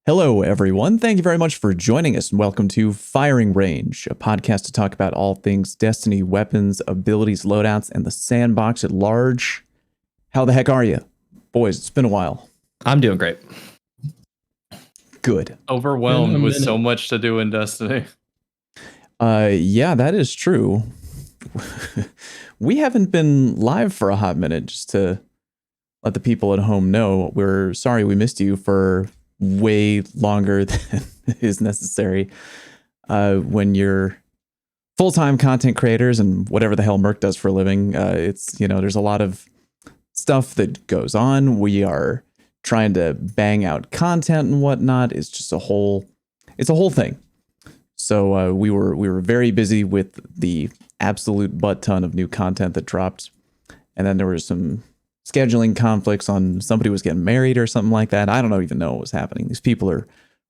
Hello, everyone. Thank you very much for joining us, and welcome to Firing Range, a podcast to talk about all things Destiny, weapons, abilities, loadouts, and the sandbox at large. How the heck are you? Boys, it's been a while. I'm doing great. Good. Overwhelmed with so much to do in Destiny. Yeah, that is true. We haven't been live for a hot minute, just to let the people at home know. We're sorry we missed you for way longer than is necessary. When you're full-time content creators and whatever the hell Merc does for a living, it's, you know, there's a lot of stuff that goes on. We are trying to bang out content and whatnot. It's just a whole thing. So we were very busy with the absolute butt ton of new content that dropped, and then there was some scheduling conflicts on somebody was getting married or something like that. I don't even know what was happening. These people are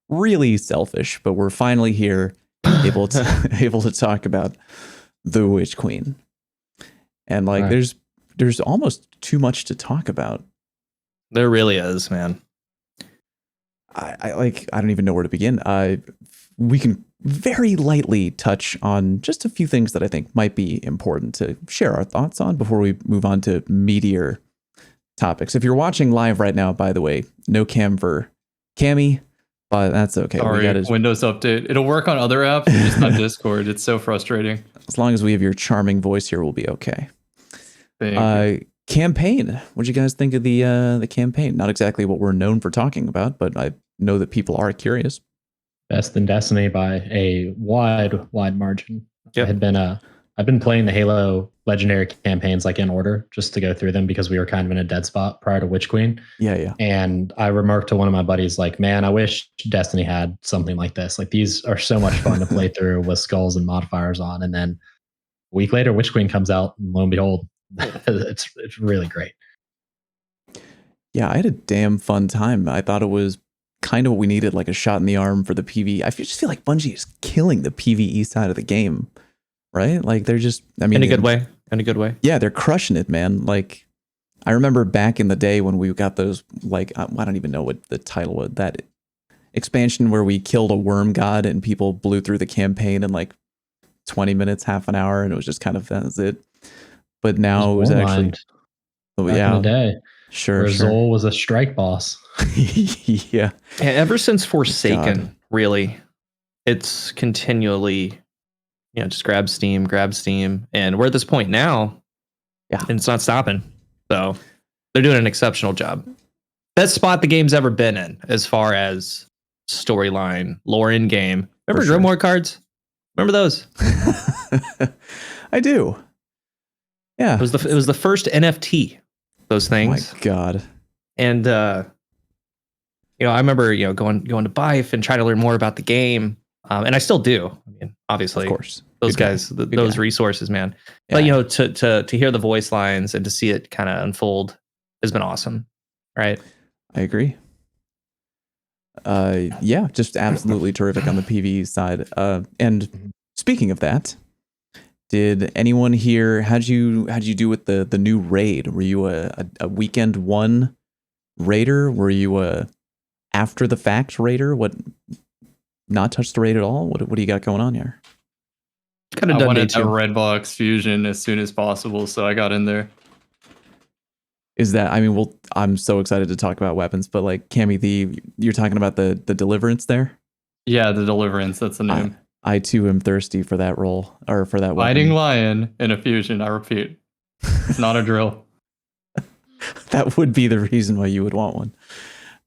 really selfish, but we're finally here, able to talk about the Witch Queen. And like, right. There's almost too much to talk about. There really is, man. I don't even know where to begin. We can very lightly touch on just a few things that I think might be important to share our thoughts on before we move on to meatier topics. If you're watching live right now, by the way, no cam for Cammy, but that's okay. Sorry, Windows update. It'll work on other apps, just not Discord. It's so frustrating. As long as we have your charming voice here, we'll be okay. Campaign. What'd you guys think of the campaign? Not exactly what we're known for talking about, but I know that people are curious. Best in Destiny by a wide margin. Yep. I've been playing the Halo Legendary campaigns like in order, just to go through them because we were kind of in a dead spot prior to Witch Queen. Yeah. And I remarked to one of my buddies, like, man, I wish Destiny had something like this. Like, these are so much fun to play through with skulls and modifiers on. And then a week later, Witch Queen comes out, and lo and behold, it's really great. Yeah, I had a damn fun time. I thought it was kind of what we needed, like a shot in the arm for the PvE. I just feel like Bungie is killing the PvE side of the game, right? Like they're just, I mean, in a good way. Yeah, they're crushing it, man. Like I remember back in the day when we got those, like, I don't even know what the title was, that expansion where we killed a worm god and people blew through the campaign in like 20 minutes, half an hour, and it was just kind of, that was it. But now it was actually, back in the day. Sure. Zol was a strike boss. Yeah. Ever since Forsaken, really, it's continually, just grab Steam. And we're at this point now, and it's not stopping. So they're doing an exceptional job. Best spot the game's ever been in as far as storyline, lore in game. Remember Grimoire cards? Remember those? I do. Yeah. It was the first NFT. Those things. Oh my God. And I remember going to Bife and trying to learn more about the game, and I still do. I mean, obviously, of course, those guys, those resources, man. Yeah. But to hear the voice lines and to see it kind of unfold has been awesome, right? I agree. Yeah, just absolutely terrific on the PvE side. And speaking of that, did anyone here? How'd you do with the new raid? Were you a weekend one raider? Were you a after the fact raider? What? Not touch the raid at all? What do you got going on here? Kind of I wanted a red box fusion as soon as possible, so I got in there. Is that? I mean, I'm so excited to talk about weapons, but like Cammy, you're talking about the deliverance there? Yeah, the deliverance. That's the name. I too am thirsty for that role, or for that weapon. Fighting lion in a fusion, I repeat. It's not a drill. That would be the reason why you would want one.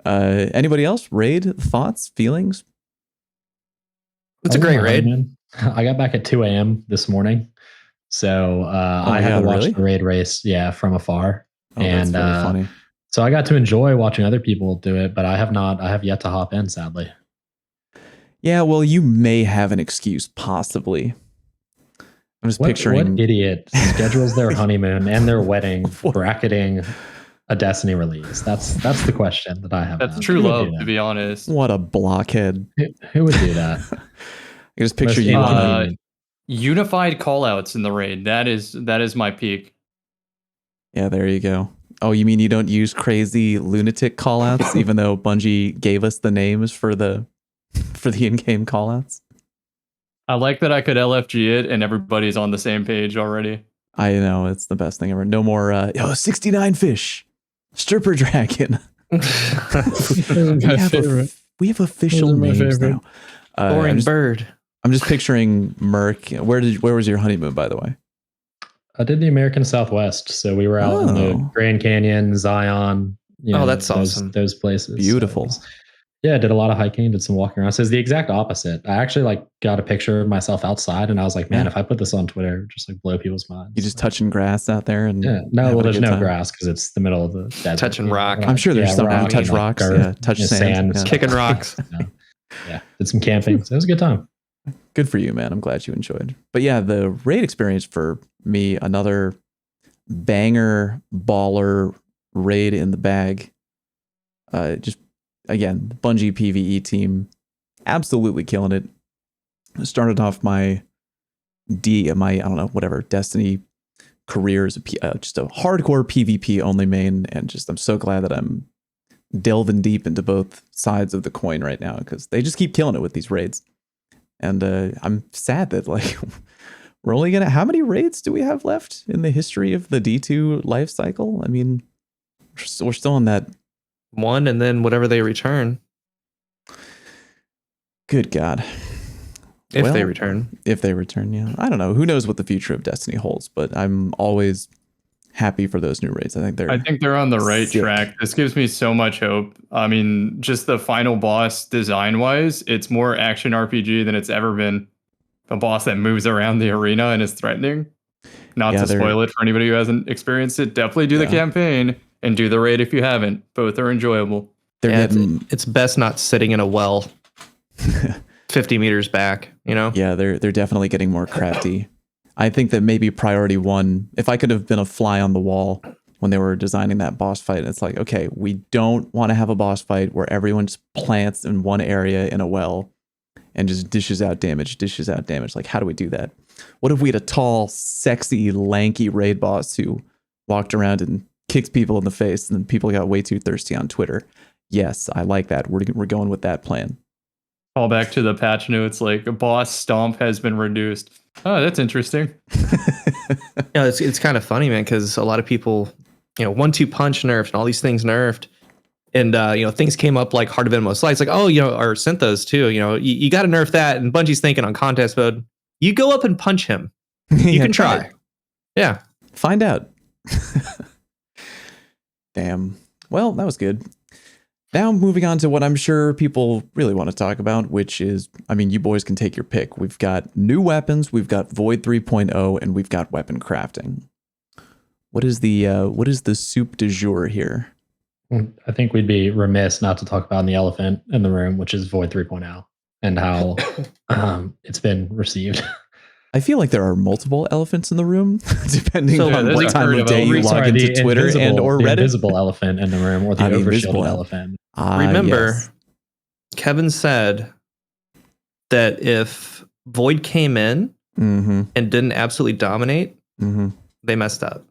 Anybody else? Raid? Thoughts? Feelings? It's a great raid. I got back at 2 a.m. this morning. So I had to watch the raid race, from afar. Oh, and that's very funny. So I got to enjoy watching other people do it, but I have yet to hop in, sadly. Yeah, well, you may have an excuse, possibly. I'm just picturing... What idiot schedules their honeymoon and their wedding bracketing a Destiny release? That's the question that I have. That's true love, to be honest. What a blockhead. Who would do that? I just picture you on unified callouts in the raid. That is my peak. Yeah, there you go. Oh, you mean you don't use crazy lunatic callouts, even though Bungie gave us the names for the in-game callouts? I like that I could LFG it and everybody's on the same page already. I know, it's the best thing ever. No more 69 fish, stripper dragon. we have official names now. Boring bird. I'm just picturing Merc. Where was your honeymoon, by the way? I did the American Southwest, so we were out in the Grand Canyon, Zion. That's awesome. Those places. Beautiful. So I did a lot of hiking, did some walking around. So it's the exact opposite. I actually got a picture of myself outside, and I was like, man, if I put this on Twitter, just blow people's minds. You just touching grass out there, and there's no grass because it's the middle of the desert. Touching rock. I'm sure there's something to touch rocks. Touch sand. Kicking rocks. Did some camping. So it was a good time. Good for you, man. I'm glad you enjoyed. But yeah, the raid experience for me, another banger baller raid in the bag. Just again, Bungie PvE team, absolutely killing it. Started off my Destiny career as just a hardcore PvP only main, and just I'm so glad that I'm delving deep into both sides of the coin right now because they just keep killing it with these raids. And I'm sad that we're only gonna. How many raids do we have left in the history of the D2 life cycle? I mean, we're still on that one, and then whatever they return. Good God. If they return, yeah. I don't know. Who knows what the future of Destiny holds? But I'm always happy for those new raids. I think they're on the right track. This gives me so much hope. I mean, just the final boss design wise, it's more action RPG than it's ever been. A boss that moves around the arena and is threatening. Not to spoil it for anybody who hasn't experienced it. Definitely do the campaign and do the raid if you haven't. Both are enjoyable. It's best not sitting in a well 50 meters back, Yeah, they're definitely getting more crafty. I think that maybe priority one, if I could have been a fly on the wall when they were designing that boss fight, it's like, okay, we don't want to have a boss fight where everyone just plants in one area in a well and just dishes out damage. Like, how do we do that? What if we had a tall, sexy, lanky raid boss who walked around and kicked people in the face and then people got way too thirsty on Twitter? Yes, I like that. We're going with that plan. Call back to the patch notes, like a boss stomp has been reduced. Oh, that's interesting. It's kind of funny, man, because a lot of people, 1-2 punch nerfed and all these things nerfed. And, things came up like Heart of Inmost Slice, like, or Synthos too. You got to nerf that. And Bungie's thinking on contest mode, you go up and punch him. You can try. Yeah. Find out. Damn. Well, that was good. Now moving on to what I'm sure people really want to talk about, which is, you boys can take your pick. We've got new weapons, we've got Void 3.0, and we've got weapon crafting. What is the soup du jour here? I think we'd be remiss not to talk about the elephant in the room, which is Void 3.0 and how it's been received. I feel like there are multiple elephants in the room, depending on what time of day you log into Twitter and or Reddit. The invisible elephant in the room, or the overshielded elephant. Remember, Kevin said that if Void came in and didn't absolutely dominate, they messed up.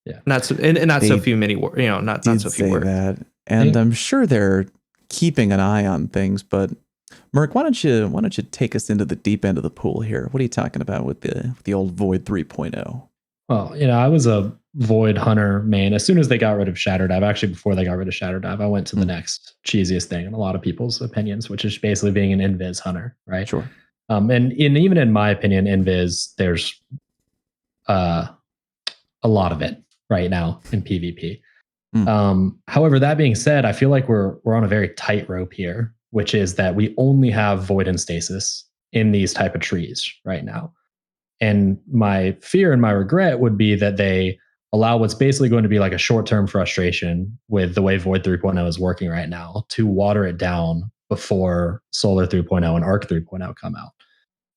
Yeah, not so few words. That, and I'm sure they're keeping an eye on things, but. Merc, why don't you take us into the deep end of the pool here? What are you talking about with the old Void 3.0? Well, I was a Void Hunter main. As soon as they got rid of Shatter Dive, actually before they got rid of Shatter Dive, I went to the next cheesiest thing in a lot of people's opinions, which is basically being an Invis Hunter, right? Sure. And even in my opinion, Invis, there's a lot of it right now in PvP. However, that being said, I feel like we're on a very tightrope here, which is that we only have Void and Stasis in these type of trees right now. And my fear and my regret would be that they allow what's basically going to be like a short-term frustration with the way Void 3.0 is working right now to water it down before Solar 3.0 and Arc 3.0 come out.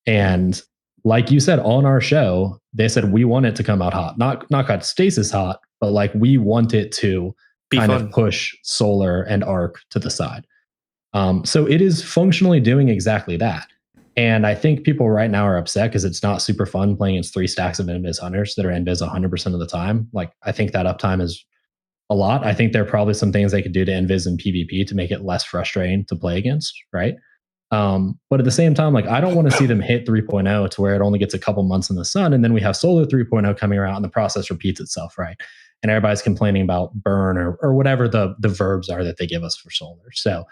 And like you said on our show, they said we want it to come out hot. Not got Stasis hot, but like we want it to kind of push Solar and Arc to the side. So it is functionally doing exactly that. And I think people right now are upset because it's not super fun playing against 3 stacks of Invis Hunters that are Invis 100% of the time. Like, I think that uptime is a lot. I think there are probably some things they could do to Invis and PvP to make it less frustrating to play against, right? But at the same time, like I don't want to see them hit 3.0 to where it only gets a couple months in the sun, and then we have Solar 3.0 coming around and the process repeats itself, right? And everybody's complaining about burn or whatever the verbs are that they give us for Solar. So,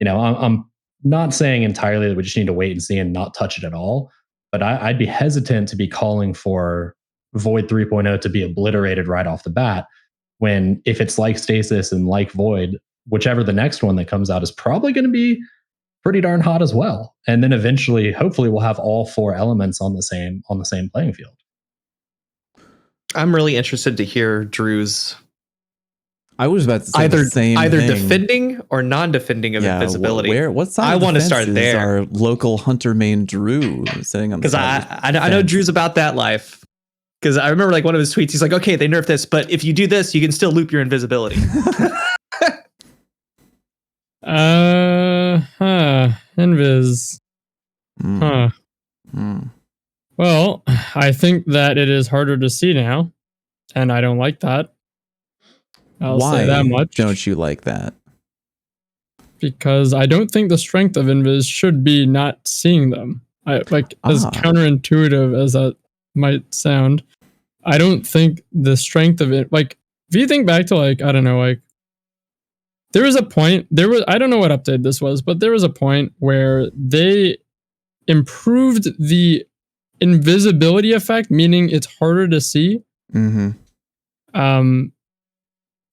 I'm not saying entirely that we just need to wait and see and not touch it at all, but I'd be hesitant to be calling for Void 3.0 to be obliterated right off the bat, when if it's like Stasis and like Void, whichever the next one that comes out is probably going to be pretty darn hot as well. And then eventually, hopefully, we'll have all 4 elements on the same playing field. I'm really interested to hear Drew's. I was about to say either the same either thing. Defending or non-defending of invisibility. What side? I want to start is there. Our local hunter main Drew sitting on the because I know Drew's about that life. Because I remember like one of his tweets, he's like, "Okay, they nerfed this, but if you do this, you can still loop your invisibility." Invis. Well, I think that it is harder to see now, and I don't like that. I'll say that much. Don't you like that? Because I don't think the strength of Invis should be not seeing them. As counterintuitive as that might sound, I don't think the strength of it, like, if you think back to, like, I don't know, like, there was a point, I don't know what update this was, but there was a point where they improved the invisibility effect, meaning it's harder to see. Mm-hmm.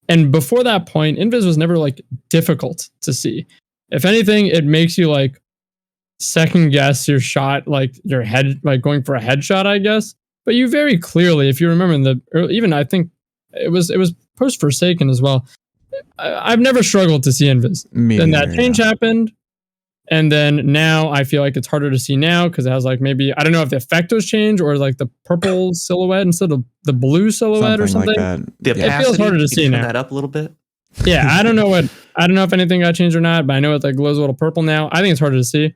And before that point, Invis was never, like, difficult to see. If anything, it makes you, like, second guess your shot, like your head, like going for a headshot, I guess. But you very clearly, if you remember in the early, even I think it was post Forsaken as well. I've never struggled to see Invis. Then that change happened, and then now I feel like it's harder to see now because it has, like, maybe, I don't know if the effect was changed or like the purple silhouette instead of the blue silhouette or something. Like that. It feels harder to see now. That up a little bit. Yeah, I don't know if anything got changed or not, but I know it, like, glows a little purple now. I think it's harder to see.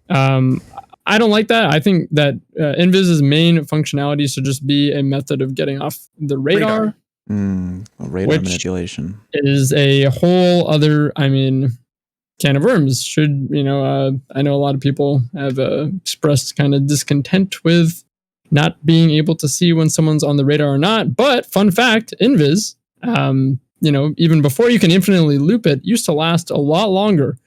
I don't like that. I think that Invis's main functionality should just be a method of getting off the radar. Radar manipulation is a whole other, can of worms. Should, I know a lot of people have expressed kind of discontent with not being able to see when someone's on the radar or not. But fun fact, Invis, even before you can infinitely loop it, used to last a lot longer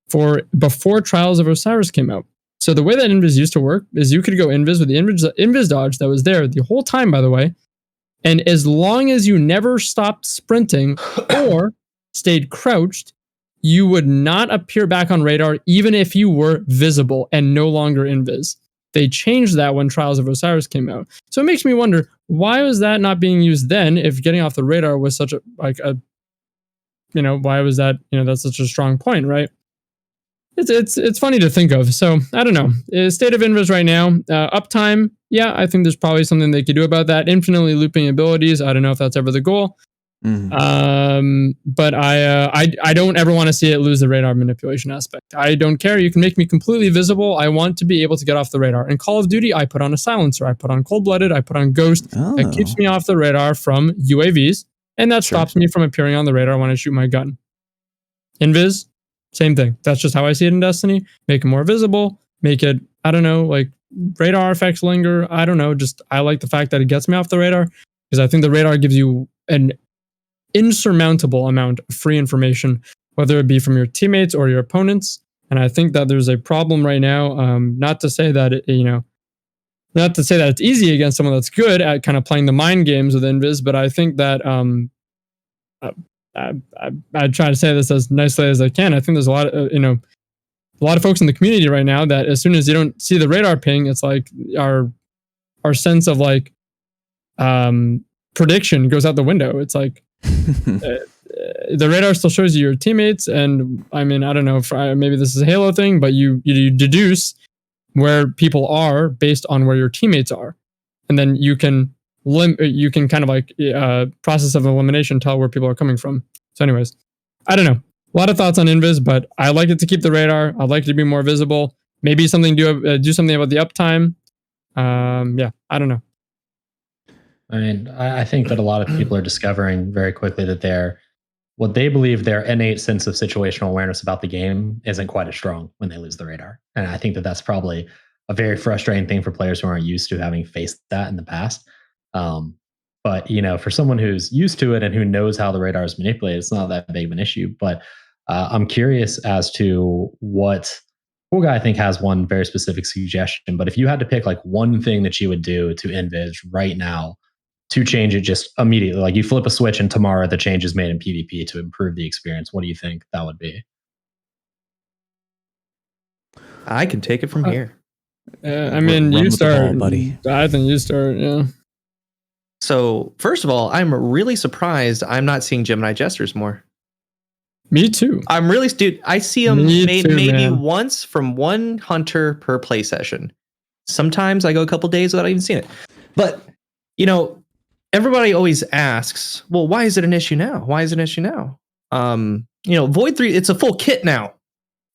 before Trials of Osiris came out. So the way that Invis used to work is you could go Invis with the Invis dodge that was there the whole time, by the way. And as long as you never stopped sprinting or stayed crouched, you would not appear back on radar even if you were visible and no longer Invis. They changed that when Trials of Osiris came out. So it makes me wonder, why was that not being used then if getting off the radar was such why was that, that's such a strong point, right? It's funny to think of. So I don't know. State of Invis right now, uptime. Yeah, I think there's probably something they could do about that. Infinitely looping abilities. I don't know if that's ever the goal. Mm-hmm. But I don't ever want to see it lose the radar manipulation aspect. I don't care. You can make me completely visible. I want to be able to get off the radar. In Call of Duty, I put on a silencer. I put on cold-blooded. I put on ghost. That keeps me off the radar from UAVs, and that stops me from appearing on the radar when I shoot my gun. Invis. Same thing. That's just how I see it in Destiny. Make it more visible. Make it, I don't know, like radar effects linger. I don't know. Just, I like the fact that it gets me off the radar because I think the radar gives you an insurmountable amount of free information, whether it be from your teammates or your opponents. And I think that there's a problem right now. Not to say that not to say that it's easy against someone that's good at kind of playing the mind games with Invis, but I think that I try to say this as nicely as I can. I think there's a lot of folks in the community right now that as soon as you don't see the radar ping, it's like our sense of like prediction goes out the window. It's like the radar still shows you your teammates, and I don't know if maybe this is a Halo thing, but you deduce where people are based on where your teammates are, and then you can kind of like process of elimination tell where people are coming from. So anyways, I don't know. A lot of thoughts on Invis, but I like it to keep the radar. I'd like it to be more visible. Maybe do something about the uptime. Yeah, I don't know. I think that a lot of people are discovering very quickly that they're what they believe their innate sense of situational awareness about the game isn't quite as strong when they lose the radar. And I think that that's probably a very frustrating thing for players who aren't used to having faced that in the past. But for someone who's used to it and who knows how the radar is manipulated, it's not that big of an issue. But I'm curious as to what Cool Guy, I think, has one very specific suggestion. But if you had to pick like one thing that you would do to Invis right now to change it just immediately, like you flip a switch and tomorrow the change is made in PvP to improve the experience, what do you think that would be? I can take it from here. I mean, you start, ball, buddy. I think you start, yeah. So, first of all, I'm really surprised I'm not seeing Gemini Jesters more. Me too. I'm really, dude, I see them maybe man. once from one hunter per play session. Sometimes I go a couple days without even seeing it. But, everybody always asks, well, why is it an issue now? Why is it an issue now? Void 3, it's a full kit now.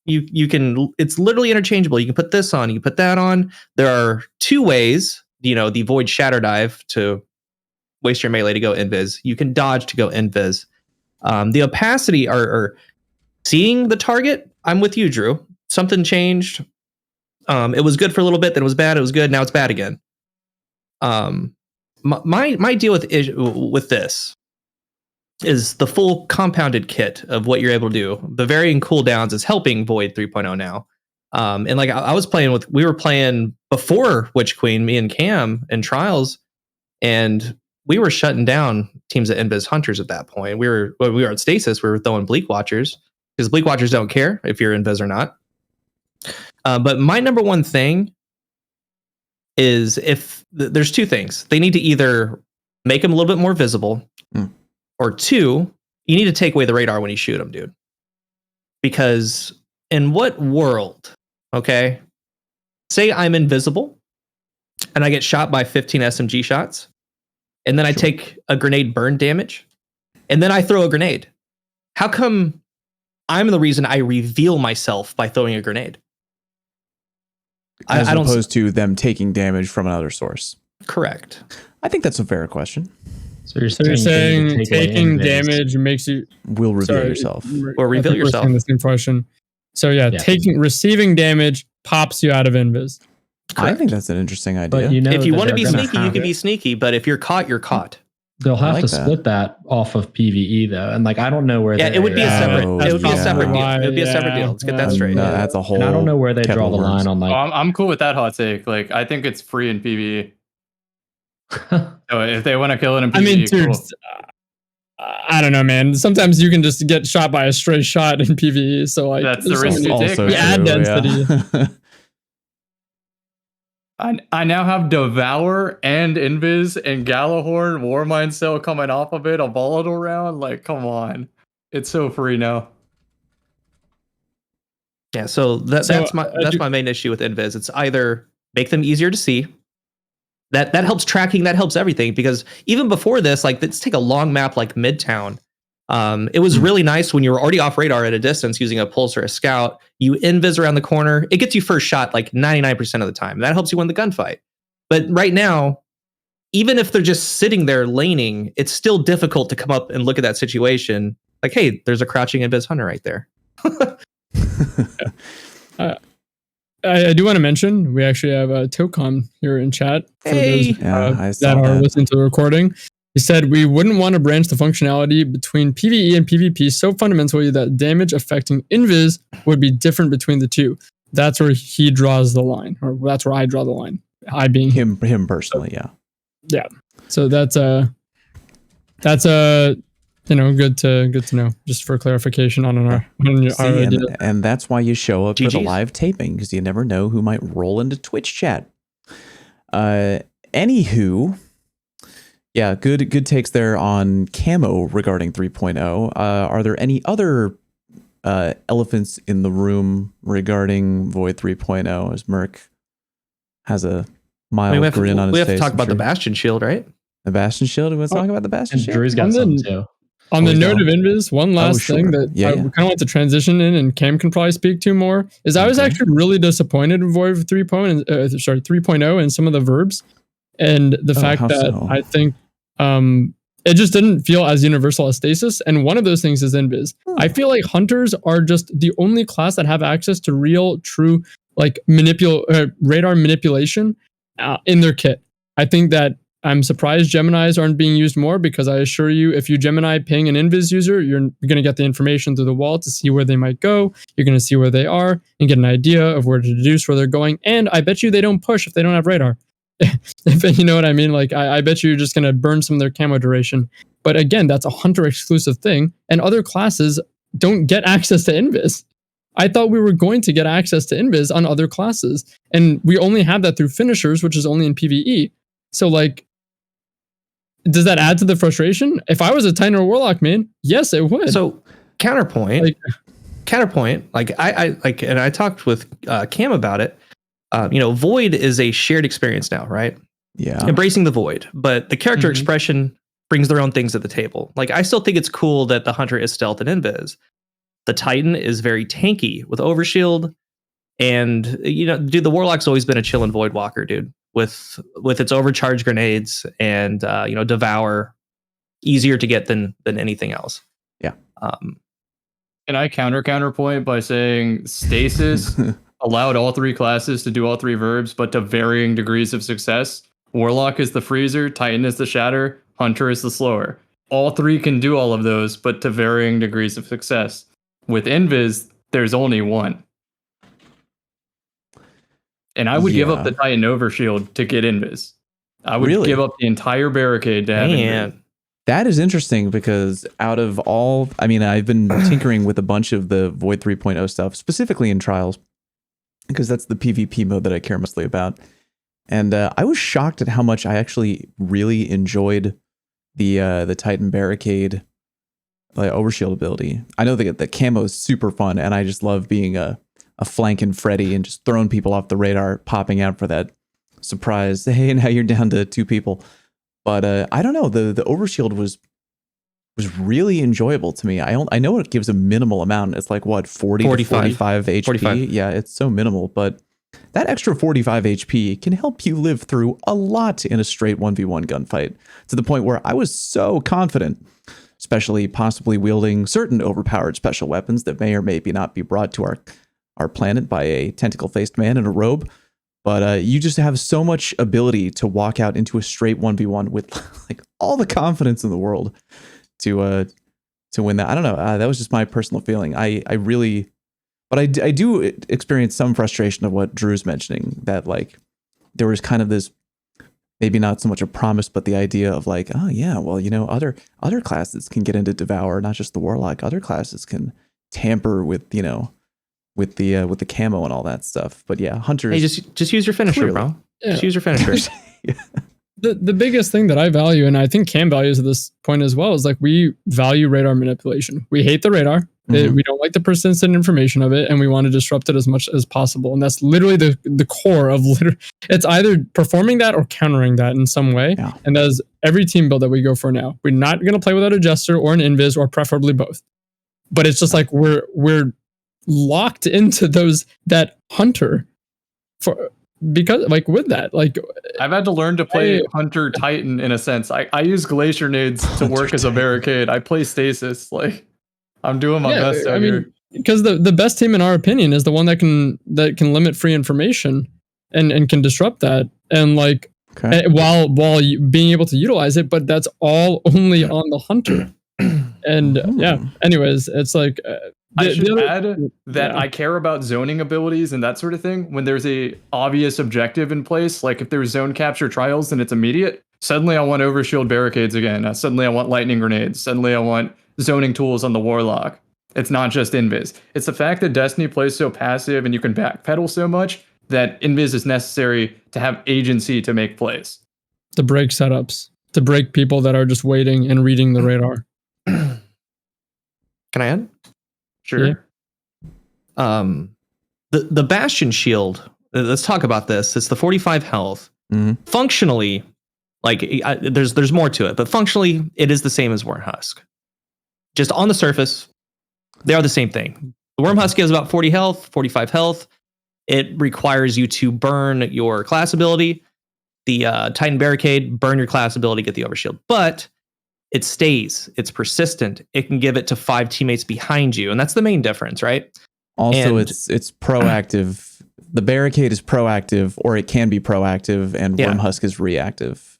You can, it's literally interchangeable. You can put this on, you can put that on. There are two ways, the Void Shatter Dive to waste your melee to go Invis. You can dodge to go Invis. The opacity or seeing the target, I'm with you, Drew. Something changed. It was good for a little bit, then it was bad, it was good, now it's bad again. My deal with this is the full compounded kit of what you're able to do. The varying cooldowns is helping Void 3.0 now. And like we were playing before Witch Queen, me and Cam in Trials, and we were shutting down teams of Invis Hunters at that point. When we were at Stasis, we were throwing Bleak Watchers because Bleak Watchers don't care if you're Invis or not. But my number one thing is there's two things. They need to either make them a little bit more visible, or two, you need to take away the radar when you shoot them, dude. Because in what world, okay, say I'm invisible and I get shot by 15 SMG shots, and then I take a grenade burn damage, and then I throw a grenade. How come I'm the reason I reveal myself by throwing a grenade? As opposed to them taking damage from another source. Correct. I think that's a fair question. So you're saying taking damage makes you will reveal yourself or reveal yourself. The same question. So receiving damage pops you out of Invis. Correct. I think that's an interesting idea. But if you want to be sneaky, you can be sneaky. But if you're caught, you're caught. They'll have to split that off of PvE though, and like I don't know where. Yeah, it would be a separate. It would be a separate deal. It would be a separate deal. Let's get that straight. No, that's a whole. And I don't know where they draw the line on like. I'm cool with that hot take. Like I think it's free in PvE. So if they want to kill it in PvE, I mean, dude, cool. I don't know, man. Sometimes you can just get shot by a stray shot in PvE. So like, that's the risk you take. Add density. Yeah. I now have Devour and Invis and Galahorn, Warmind Cell coming off of it, a volatile round. Like, come on. It's so free now. Yeah, so that's my main issue with Invis. It's either make them easier to see. That helps tracking, that helps everything, because even before this, like let's take a long map like Midtown. It was really nice when you were already off radar at a distance using a pulse or a scout. You invis around the corner. It gets you first shot like 99% of the time. That helps you win the gunfight. But right now, even if they're just sitting there laning, it's still difficult to come up and look at that situation. Like, hey, there's a crouching Invis Hunter right there. I do want to mention we actually have Tocom here in chat for those that are listening to the recording. He said we wouldn't want to branch the functionality between PvE and PvP so fundamentally that damage affecting Invis would be different between the two. That's where he draws the line, or that's where I draw the line. I being him personally, yeah. Yeah. So that's good to know, just for clarification on our idea. And that's why you show up for the live taping, because you never know who might roll into Twitch chat. Anywho, yeah, good takes there on camo regarding 3.0. Are there any other elephants in the room regarding Void 3.0? As Merc has a mild grin on his face. We have to talk about the Bastion Shield, right? The Bastion Shield? We want to talk about the Bastion Shield? Drew's got something too. On the note of Invis, one last thing that I kind of want to transition in, and Cam can probably speak to more, is I was actually really disappointed in Void 3.0 and some of the verbs, and the fact that I think it just didn't feel as universal as stasis. And one of those things is Invis. I feel like hunters are just the only class that have access to real, true, like radar manipulation in their kit. I think that I'm surprised Geminis aren't being used more, because I assure you, if you Gemini ping an Invis user, you're going to get the information through the wall to see where they might go. You're going to see where they are and get an idea of where to deduce where they're going. And I bet you they don't push if they don't have radar. If you know what I mean? Like, I bet you you're just going to burn some of their camo duration. But again, that's a hunter exclusive thing. And other classes don't get access to Invis. I thought we were going to get access to Invis on other classes. And we only have that through finishers, which is only in PvE. So like, does that add to the frustration? If I was a Titan or Warlock main, yes, it would. So counterpoint, like I talked with Cam about it. Void is a shared experience now, right? Yeah. Embracing the void, but the character expression brings their own things at the table. Like, I still think it's cool that the hunter is stealth and invis. The Titan is very tanky with overshield, and dude, the Warlock's always been a chill and void walker, dude. With its overcharged grenades and devour, easier to get than anything else. Yeah. And I counterpoint by saying stasis allowed all three classes to do all three verbs, but to varying degrees of success. Warlock is the freezer, Titan is the shatter, Hunter is the slower. All three can do all of those, but to varying degrees of success. With Invis, there's only one. And I would give up the Titan overshield to get Invis. I would give up the entire barricade to have Invis. That is interesting, because out of all, I mean, I've been tinkering with a bunch of the Void 3.0 stuff, specifically in Trials, because that's the PvP mode that I care mostly about. And I was shocked at how much I actually really enjoyed the Titan barricade overshield ability. I know the camo is super fun, and I just love being a flanking Freddy and just throwing people off the radar, popping out for that surprise. Hey, now you're down to 2 people. But I don't know. The overshield was really enjoyable to me. I know it gives a minimal amount. It's like what, 45 HP. 45. Yeah, it's so minimal, but that extra 45 HP can help you live through a lot in a straight 1v1 gunfight, to the point where I was so confident, especially possibly wielding certain overpowered special weapons that may or may not be brought to our planet by a tentacle-faced man in a robe. But you just have so much ability to walk out into a straight 1v1 with like all the confidence in the world to win that. I don't know. That was just my personal feeling. I really, but I do experience some frustration of what Drew's mentioning, that like there was kind of this, maybe not so much a promise, but the idea of like, oh yeah, well, other classes can get into Devour, not just the Warlock. Other classes can tamper with, with the camo and all that stuff. But yeah, hunters. Hey, just use your finisher, clearly. Bro. Yeah. Just use your finisher. Yeah. The biggest thing that I value, and I think Cam values at this point as well, is like we value radar manipulation. We hate the radar. We don't like the persistent information of it, and we want to disrupt it as much as possible. And that's literally the core of it's either performing that or countering that in some way. Yeah. And that is every team build that we go for now. We're not going to play without a Jester or an Invis, or preferably both. But it's just like we're locked into that hunter because like with that, like I've had to learn to play Hunter Titan in a sense. I use glacier nades to work as a barricade. I play stasis. Like I'm doing my best out here. Because the best team in our opinion is the one that can limit free information and can disrupt that, and like while being able to utilize it, but that's all only on the hunter. And anyways, it's like I should add that I care about zoning abilities and that sort of thing. When there's a obvious objective in place, like if there's zone capture trials and it's immediate, suddenly I want overshield barricades again. Suddenly I want lightning grenades. Suddenly I want zoning tools on the Warlock. It's not just Invis. It's the fact that Destiny plays so passive and you can backpedal so much that Invis is necessary to have agency to make plays. To break setups, to break people that are just waiting and reading the radar. Can I add? Sure. Yeah. The Bastion shield. Let's talk about this. It's the 45 health. Functionally, like there's more to it, but functionally, it is the same as Wormhusk. Just on the surface, they are the same thing. The Wormhusk has about 40 health, 45 health. It requires you to burn your class ability. The Titan Barricade, burn your class ability, get the overshield. But it stays, it's persistent. It can give it to 5 teammates behind you. And that's the main difference, right? Also, And- it's proactive. The barricade is proactive, or it can be proactive, and Wormhusk is reactive.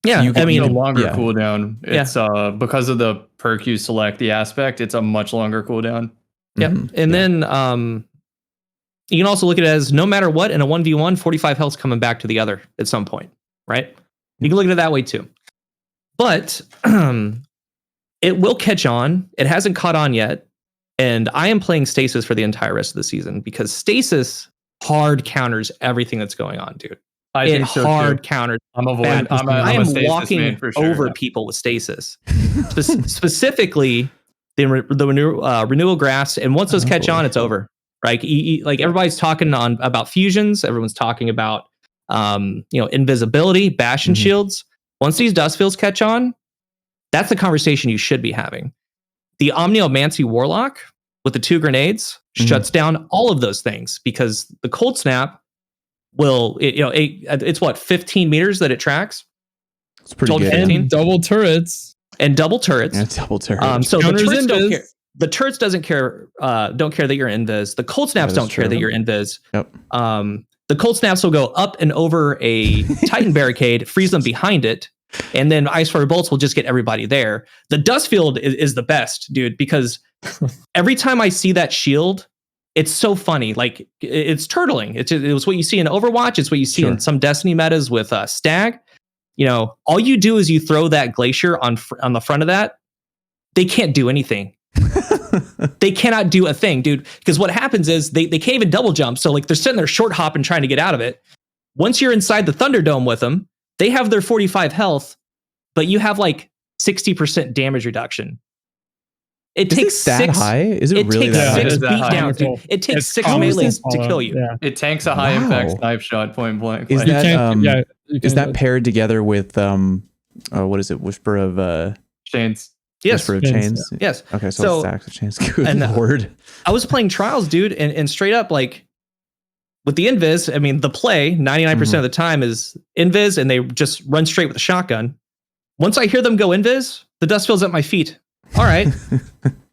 Yeah, You I mean, a longer yeah. cooldown. It's because of the perk you select, the aspect, it's a much longer cooldown. Yep. And then you can also look at it as no matter what, in a 1v1, 45 health's coming back to the other at some point, right? You can look at it that way too. But it will catch on. It hasn't caught on yet. And I am playing Stasis for the entire rest of the season because Stasis hard counters everything that's going on, dude. I think so hard too. counters. I'm avoiding. I I'm am a Stasis walking main for sure. over people with Stasis. Specifically, the renewal graphs. And once those catch on, it's over. Right? Like everybody's talking about fusions. Everyone's talking about invisibility, bash and shields. Once these dust fields catch on, that's the conversation you should be having. The Omniomancy Warlock with the 2 grenades shuts down all of those things because the cold snap will, it's what, 15 meters that it tracks? It's pretty good. And double turrets. And double turrets. Yeah, double turrets. So the Counters turrets don't invis. care. The turrets don't care that you're invis. The cold snaps don't care that you're invis. Yep. The cold snaps will go up and over a Titan barricade, freeze them behind it, and then Ice Fire Bolts will just get everybody there. The dust field is the best, dude, because every time I see that shield, it's so funny. Like it's turtling. It's what you see in Overwatch. It's what you see in some Destiny metas with Stag. All you do is you throw that glacier on the front of that. They can't do anything. They cannot do a thing, dude. Because what happens is they can't even double jump. So like they're sitting there short hopping trying to get out of it. Once you're inside the Thunderdome with them, they have their 45 health, but you have like 60% damage reduction. It takes that 6 high? Is it really that high? 6 Is that high? beatdowns, dude. It takes It's 6 almost melees as to kill you. Yeah. It tanks a high impact snipe shot point blank. Is Like, that you is can- that paired together with what is it? Whisper of chains? Yes. Whisper of Chains, Chains. Yes. Okay, so, So- stacks of chains. Good and, lord. I was playing Trials, dude, and straight up, like, with the Invis, I mean, the play, 99% of the time is Invis, and they just run straight with a shotgun. Once I hear them go Invis, the dust feels at my feet. All right.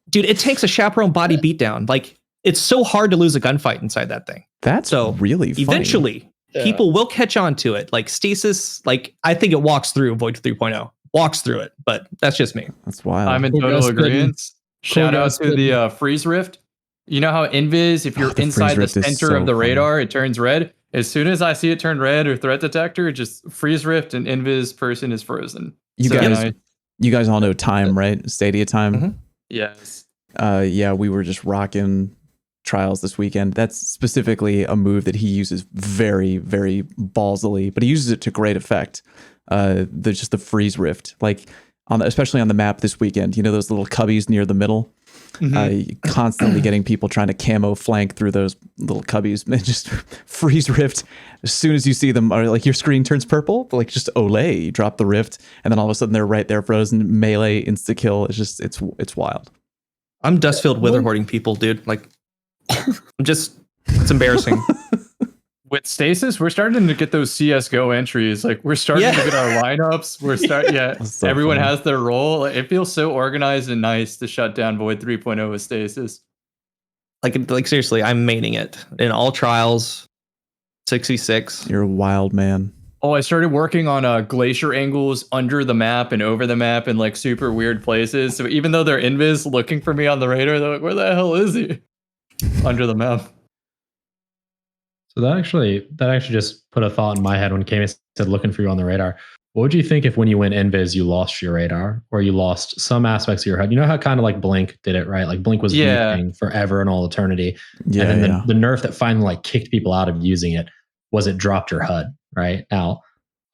Dude, it takes a chaperone body beatdown. Like, it's so hard to lose a gunfight inside that thing. That's So, really funny. Eventually, people will catch on to it. Like, Stasis, like, I think it walks through Void 3.0. Walks through it, but that's just me. That's wild. I'm in Cool total guys agreement. Shout out guys to the freeze rift. You know how Invis, if you're the inside freeze the rift is center so of the funny. radar, it turns red. As soon as I see it turn red or threat detector, just freeze rift and Invis person is frozen. You So guys, nice. you guys all know Time, right? Stadia Time. Yes. Yeah, we were just rocking Trials this weekend. That's specifically a move that he uses very, very ballsily, but he uses it to great effect. Just the freeze rift, like especially on the map this weekend. You know those little cubbies near the middle. Constantly getting people trying to camo flank through those little cubbies and just freeze rift as soon as you see them, or like your screen turns purple, like just olay, you drop the rift and then all of a sudden they're right there frozen, melee, insta kill. It's just it's wild. I'm dustfield wither hoarding people, dude. Like, it's embarrassing. With Stasis, we're starting to get those CS:GO entries. Like we're starting to get our lineups. That's so Everyone funny. has their role. It feels so organized and nice to shut down Void 3.0 with Stasis. Like seriously, I'm maining it in all trials. 66. You're a wild man. Oh, I started working on glacier angles under the map and over the map in like super weird places. So even though they're invis looking for me on the radar, they're like, where the hell is he? Under the map. So that actually just put a thought in my head when Kami said looking for you on the radar. What would you think if when you went invis, you lost your radar or you lost some aspects of your HUD? You know how kind of like Blink did it, right? Like Blink was beefing forever and all eternity. Yeah, and then the nerf that finally like kicked people out of using it was it dropped your HUD, right? Now,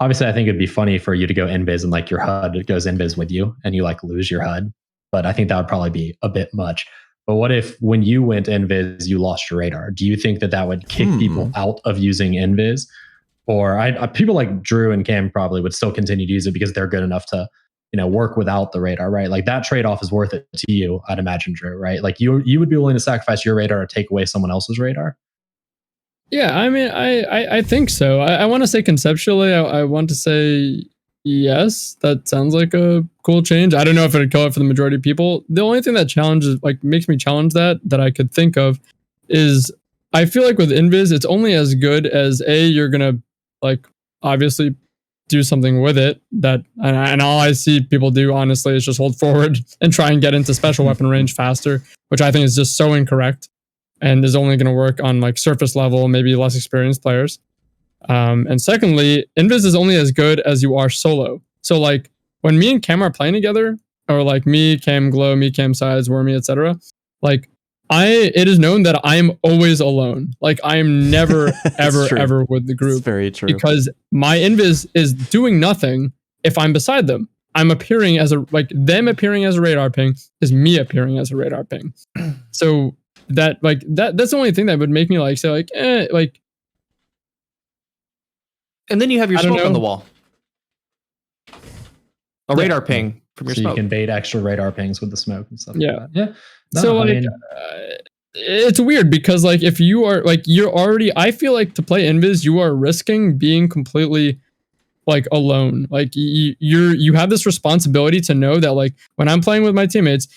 obviously I think it'd be funny for you to go invis and like your HUD goes invis with you and you like lose your HUD. But I think that would probably be a bit much. But what if when you went invis, you lost your radar? Do you think that would kick people out of using invis? Or people like Drew and Cam probably would still continue to use it because they're good enough to, work without the radar, right? Like that trade-off is worth it to you, I'd imagine, Drew, right? Like you would be willing to sacrifice your radar or take away someone else's radar? Yeah, I mean, I think so. I want to say conceptually, I want to say yes, that sounds like a cool change. I don't know if it'd kill it for the majority of people. The only thing that challenges, like, makes me challenge that I could think of is I feel like with Invis, it's only as good as you're gonna like obviously do something with it that, and all I see people do honestly is just hold forward and try and get into special weapon range faster, which I think is just so incorrect and is only going to work on like surface level, maybe less experienced players. And secondly, Invis is only as good as you are solo. So like when me and Cam are playing together, or like me, Cam, Glow, me, Cam, Sides, Wormy, etc., like it is known that I'm always alone. Like I'm never, ever with the group. It's very true. Because my Invis is doing nothing if I'm beside them. I'm appearing as them appearing as a radar ping is me appearing as a radar ping. So that's the only thing that would make me like say like, like. And then you have your smoke on the wall. A radar ping from your smoke. You can bait extra radar pings with the smoke and stuff. Yeah. Like that. Yeah. No, so like, it's weird because like if you are like you're already, I feel like to play Invis, you are risking being completely like alone. Like you have this responsibility to know that like when I'm playing with my teammates,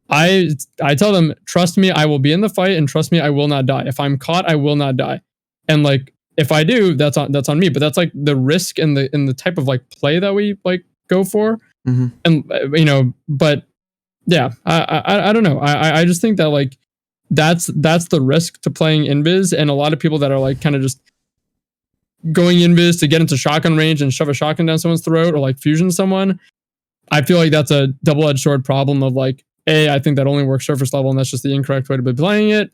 I tell them, trust me, I will be in the fight, and trust me, I will not die. If I'm caught, I will not die. And like if I do, that's on me. But that's like the risk and the type of like play that we like go for. Mm-hmm. And but yeah, I don't know. I just think that like that's the risk to playing Invis, and a lot of people that are like kind of just going Invis to get into shotgun range and shove a shotgun down someone's throat or like fusion someone. I feel like that's a double-edged sword problem of like, A, I think that only works surface level and that's just the incorrect way to be playing it.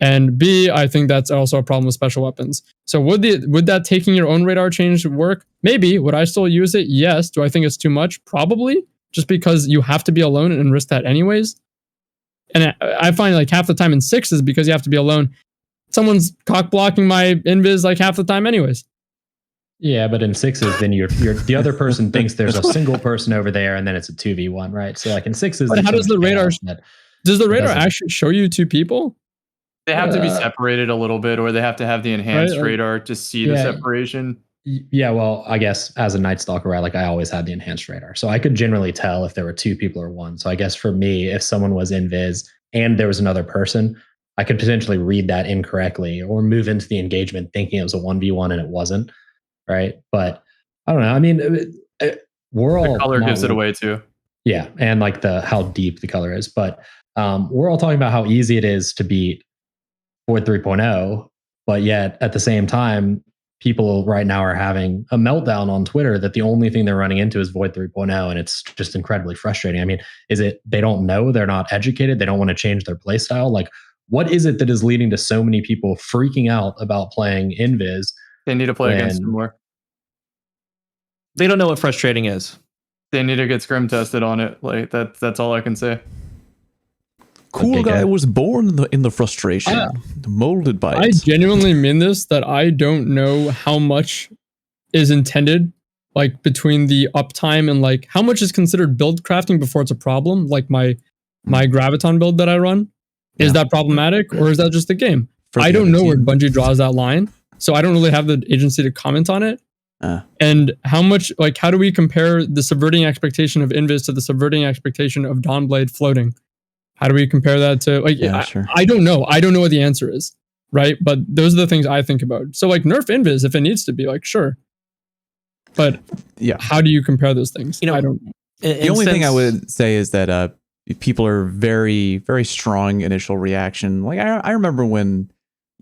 And B, I think that's also a problem with special weapons. So would that taking your own radar change work? Maybe. Would I still use it? Yes. Do I think it's too much? Probably. Just because you have to be alone and risk that anyways. And I find like half the time in sixes, because you have to be alone, someone's cock blocking my Invis like half the time anyways. Yeah, but in sixes, then you're the other person thinks there's a single person over there, and then it's a 2v1, right? So like in sixes, but how does the radar? Does the radar actually show you two people? They have to be separated a little bit, or they have to have the enhanced radar to see the separation. Yeah, well, I guess as a Night Stalker, right? Like I always had the enhanced radar, so I could generally tell if there were two people or one. So I guess for me, if someone was Invis and there was another person, I could potentially read that incorrectly or move into the engagement thinking it was a 1v1 and it wasn't. Right. But I don't know. I mean, we're all. The color gives it away too. Yeah. And like how deep the color is. But we're all talking about how easy it is to beat Void 3.0. But yet at the same time, people right now are having a meltdown on Twitter that the only thing they're running into is Void 3.0. And it's just incredibly frustrating. I mean, is it they don't know, they're not educated, they don't want to change their play style? Like, what is it that is leading to so many people freaking out about playing Invis? They need to play against him more. They don't know what frustrating is. They need to get scrim tested on it. Like that's all I can say. Cool guy was born in the frustration, molded by it. I genuinely mean this, that I don't know how much is intended, like between the uptime and like how much is considered build crafting before it's a problem. Like my Graviton build that I run, is that problematic or is that just the game? I don't know where Bungie draws that line. So I don't really have the agency to comment on it. And how much, like, how do we compare the subverting expectation of Invis to the subverting expectation of Dawnblade floating? How do we compare that to, like, I don't know. I don't know what the answer is, right? But those are the things I think about. So, like, nerf Invis if it needs to be, like, sure. But how do you compare those things? You know, I don't know. The only thing I would say is that people are very, very strong initial reaction. Like, I remember when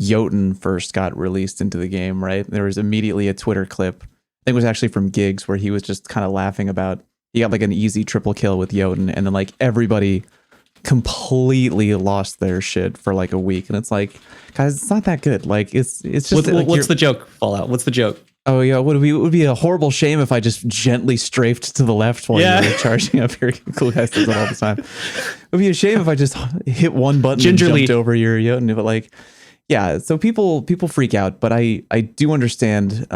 Jotun first got released into the game, right? There was immediately a Twitter clip, I think it was actually from Gigs, where he was just kind of laughing about, he got like an easy triple kill with Jotun, and then like everybody completely lost their shit for like a week. And it's like, guys, it's not that good. Like it's just what's the joke, Fallout? What's the joke? Oh yeah, it would be a horrible shame if I just gently strafed to the left while you were charging up your cool guys does it all the time. It would be a shame if I just hit one button and jumped over your Jotun, but like, yeah, so people freak out, but I do understand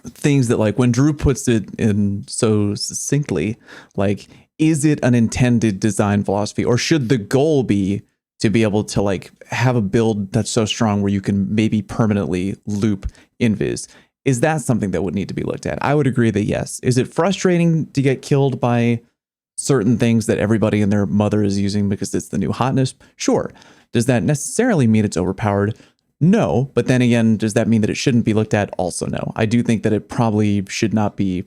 things that, like, when Drew puts it in so succinctly, like, is it an intended design philosophy, or should the goal be to be able to like have a build that's so strong where you can maybe permanently loop Invis? is that something that would need to be looked at? I would agree that yes. Is it frustrating to get killed by certain things that everybody and their mother is using because it's the new hotness? Sure. Does that necessarily mean it's overpowered? No. But then again, does that mean that it shouldn't be looked at? Also no. I do think that it probably should not be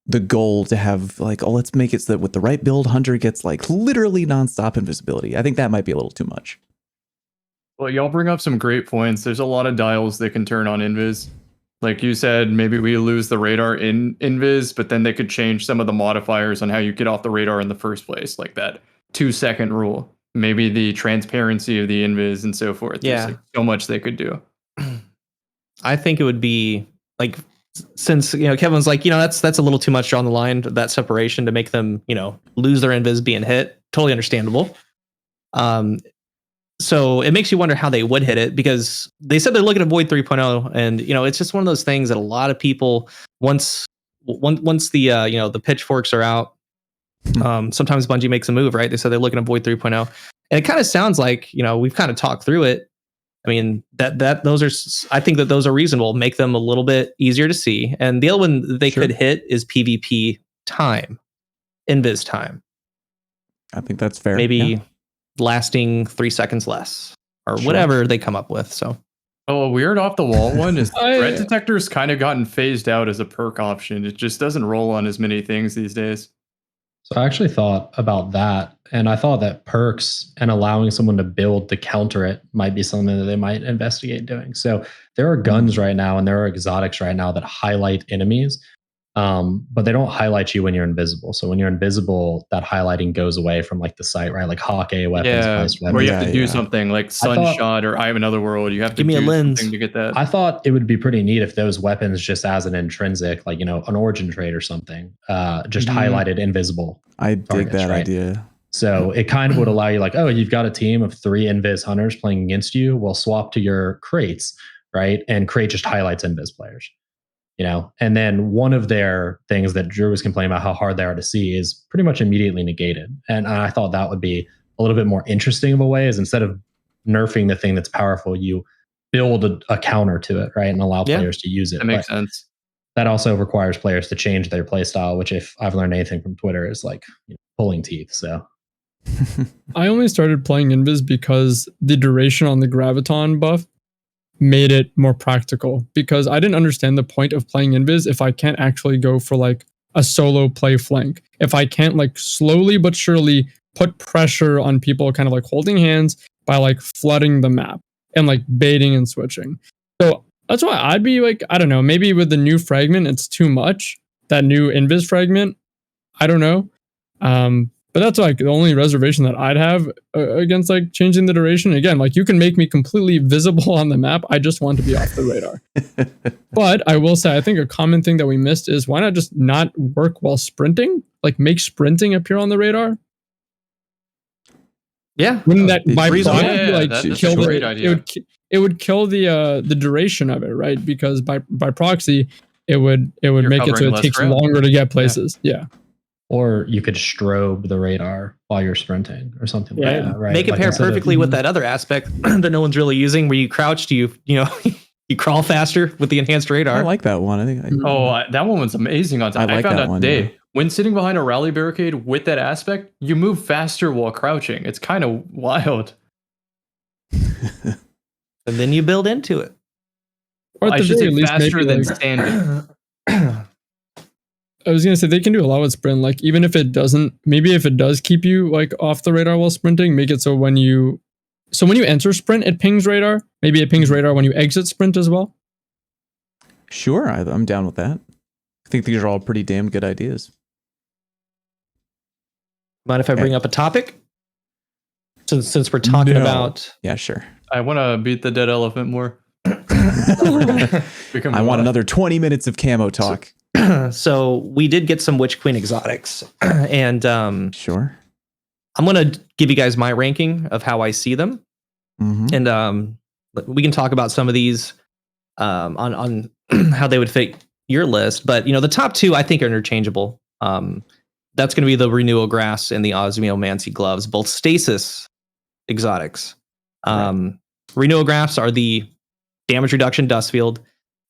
the goal to have like, oh, let's make it so that with the right build, Hunter gets like literally nonstop invisibility. I think that might be a little too much. Well, y'all bring up some great points. There's a lot of dials they can turn on Invis. Like you said, maybe we lose the radar in Invis, but then they could change some of the modifiers on how you get off the radar in the first place, like that 2-second rule. Maybe the transparency of the Invis and so forth. Yeah. There's like so much they could do. I think it would be like, since Kevin's like, that's a little too much on the line, that separation to make them lose their invis being hit. Totally understandable. So it makes you wonder how they would hit it, because they said they're looking at Void 3.0, and it's just one of those things that a lot of people once the the pitchforks are out, sometimes Bungie makes a move, right? They said they're looking at Void 3.0, and it kind of sounds like we've kind of talked through it. I mean, I think that those are reasonable. Make them a little bit easier to see. And the other one they could hit is PvP time, Invis time. I think that's fair. Maybe lasting 3 seconds less or whatever they come up with. So, a weird off the wall one is threat detector's kind of gotten phased out as a perk option. It just doesn't roll on as many things these days. So I actually thought about that, and I thought that perks and allowing someone to build to counter it might be something that they might investigate doing. So there are guns right now and there are exotics right now that highlight enemies, but they don't highlight you when you're invisible. So when you're invisible, that highlighting goes away from like the site, right? Like Hawk A weapons. Where you have to do something like Sunshot or I Have Another World. You have to give me a lens to get that. I thought it would be pretty neat if those weapons, just as an intrinsic, like an origin trait or something, just highlighted invisible. I dig that idea. So it kind of would allow you, like, oh, you've got a team of 3 Invis hunters playing against you. Well, swap to your crates, right? And crate just highlights Invis players, And then one of their things that Drew was complaining about how hard they are to see is pretty much immediately negated. And I thought that would be a little bit more interesting of a way, is instead of nerfing the thing that's powerful, you build a counter to it, right? And allow players to use it. That makes sense. That also requires players to change their play style, which, if I've learned anything from Twitter, is like pulling teeth. So I only started playing Invis because the duration on the Graviton buff made it more practical, because I didn't understand the point of playing Invis if I can't actually go for like a solo play flank. If I can't like slowly but surely put pressure on people kind of like holding hands by like flooding the map and like baiting and switching. So that's why I'd be like, I don't know, maybe with the new fragment, it's too much. That new Invis fragment, I don't know. But that's like the only reservation that I'd have against like changing the duration. Again, like you can make me completely visible on the map. I just want to be off the radar. But I will say, I think a common thing that we missed is why not just not work while sprinting? Like make sprinting appear on the radar. Yeah. Wouldn't that by proxy kill the, it would kill the duration of it, right? Because by proxy, it would make it so it takes longer to get places. Yeah. Or you could strobe the radar while you're sprinting or something like that, right? Make it pair perfectly with that other aspect that no one's really using, where you crouch, you crawl faster with the enhanced radar. I like that one. I think. That one was amazing on time. I found out today. When sitting behind a rally barricade with that aspect, you move faster while crouching. It's kind of wild. And then you build into it. Or I should say faster than standing. I was gonna say they can do a lot with sprint. Like even if it doesn't, maybe if it does keep you like off the radar while sprinting, make it so when you enter sprint, it pings radar. Maybe it pings radar when you exit sprint as well. Sure, I'm down with that. I think these are all pretty damn good ideas. Mind if I bring up a topic? Since we're talking about... Yeah, sure. I want to beat the dead elephant more. I want another 20 minutes of camo talk. So we did get some Witch Queen exotics. And sure. I'm going to give you guys my ranking of how I see them. Mm-hmm. And we can talk about some of these on how they would fit your list. But, the top 2 I think are interchangeable. That's going to be the Renewal Grass and the Osmiomancy gloves, both stasis exotics. Renewal Grass are the damage reduction dust field.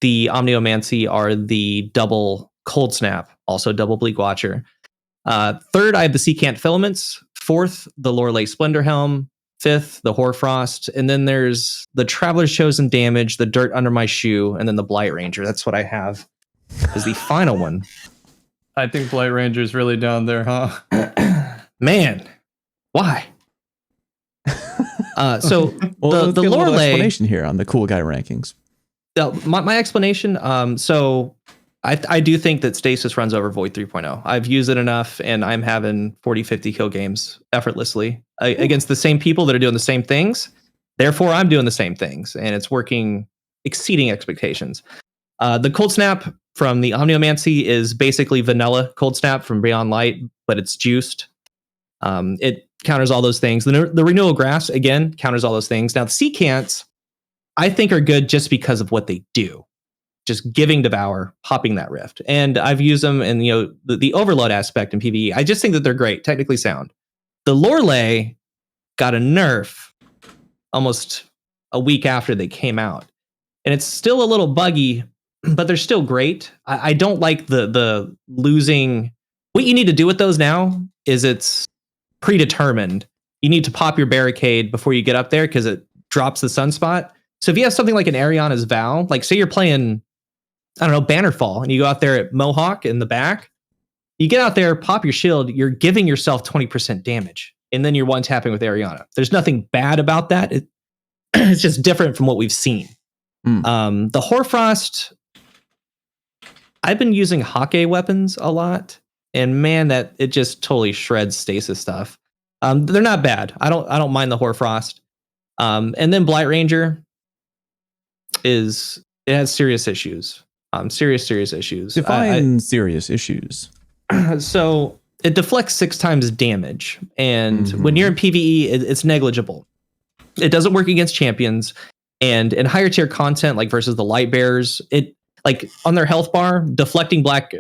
the Omniomancy are the double Cold Snap, also double Bleak Watcher. Third, I have the Secant Filaments. Fourth, the Lorelei Splendor Helm. Fifth, the Hoarfrost. And then there's the Traveler's Chosen Damage, the Dirt Under My Shoe, and then the Blight Ranger. That's what I have as the final one. I think Blight Ranger's really down there, huh? Man, why? So well, the get a little Lorelei explanation here on the cool guy rankings. My explanation. So I do think that Stasis runs over Void 3.0. I've used it enough, and I'm having 40, 50 kill games effortlessly against the same people that are doing the same things. Therefore, I'm doing the same things, and it's working, exceeding expectations. The Cold Snap from the Omniomancy is basically vanilla Cold Snap from Beyond Light, but it's juiced. It counters all those things. The Renewal Grass, again, counters all those things. Now, the Secants, I think, are good just because of what they do. Just giving Devour, popping that rift. And I've used them in the overload aspect in PvE. I just think that they're great, technically sound. The Lorelei got a nerf almost a week after they came out. And it's still a little buggy, but they're still great. I don't like the losing. What you need to do with those now is it's predetermined. You need to pop your barricade before you get up there because it drops the sunspot. So if you have something like an Ariana's Vow, like say you're playing, I don't know, Bannerfall, and you go out there at Mohawk in the back, you get out there, pop your shield, you're giving yourself 20% damage, and then you're one-tapping with Ariana. There's nothing bad about that. It's just different from what we've seen. The Hoarfrost, I've been using Hake weapons a lot, and man, that it just totally shreds Stasis stuff. They're not bad. I don't mind the Hoarfrost. And then Blight Ranger it has serious issues. Serious issues. Define serious issues. So it deflects 6 times damage, and when you're in PvE, it's negligible. It doesn't work against champions, and in higher tier content, like versus the Light Bearers, it like on their health bar, deflecting back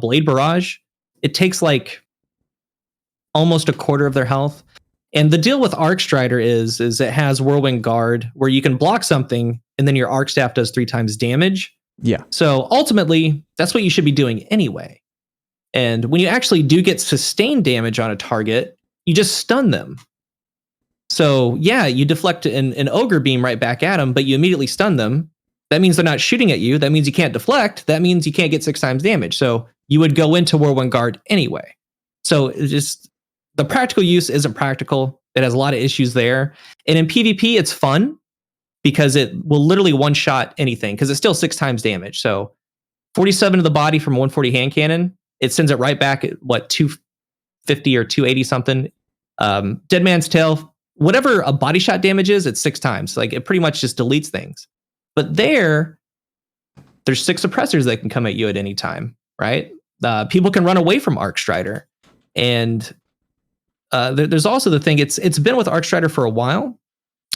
Blade Barrage, it takes like almost a quarter of their health. And the deal with Arc Strider is it has Whirlwind Guard, where you can block something, and then your Arc Staff does 3 times damage. Yeah. So ultimately, that's what you should be doing anyway. And when you actually do get sustained damage on a target, you just stun them. So yeah, you deflect an Ogre Beam right back at them, but you immediately stun them. That means they're not shooting at you. That means you can't deflect. That means you can't get 6 times damage. So you would go into Whirlwind Guard anyway. So it's just the practical use isn't practical. It has a lot of issues there. And in PvP, it's fun because it will literally one-shot anything because it's still 6 times damage. So 47 to the body from 140 hand cannon, it sends it right back at 250 or 280 something. Dead Man's Tail, whatever a body shot damage is, it's 6 times. Like it pretty much just deletes things. But there's 6 suppressors that can come at you at any time, right? People can run away from Arc Strider. And there's also the thing, it's been with Arc Strider for a while,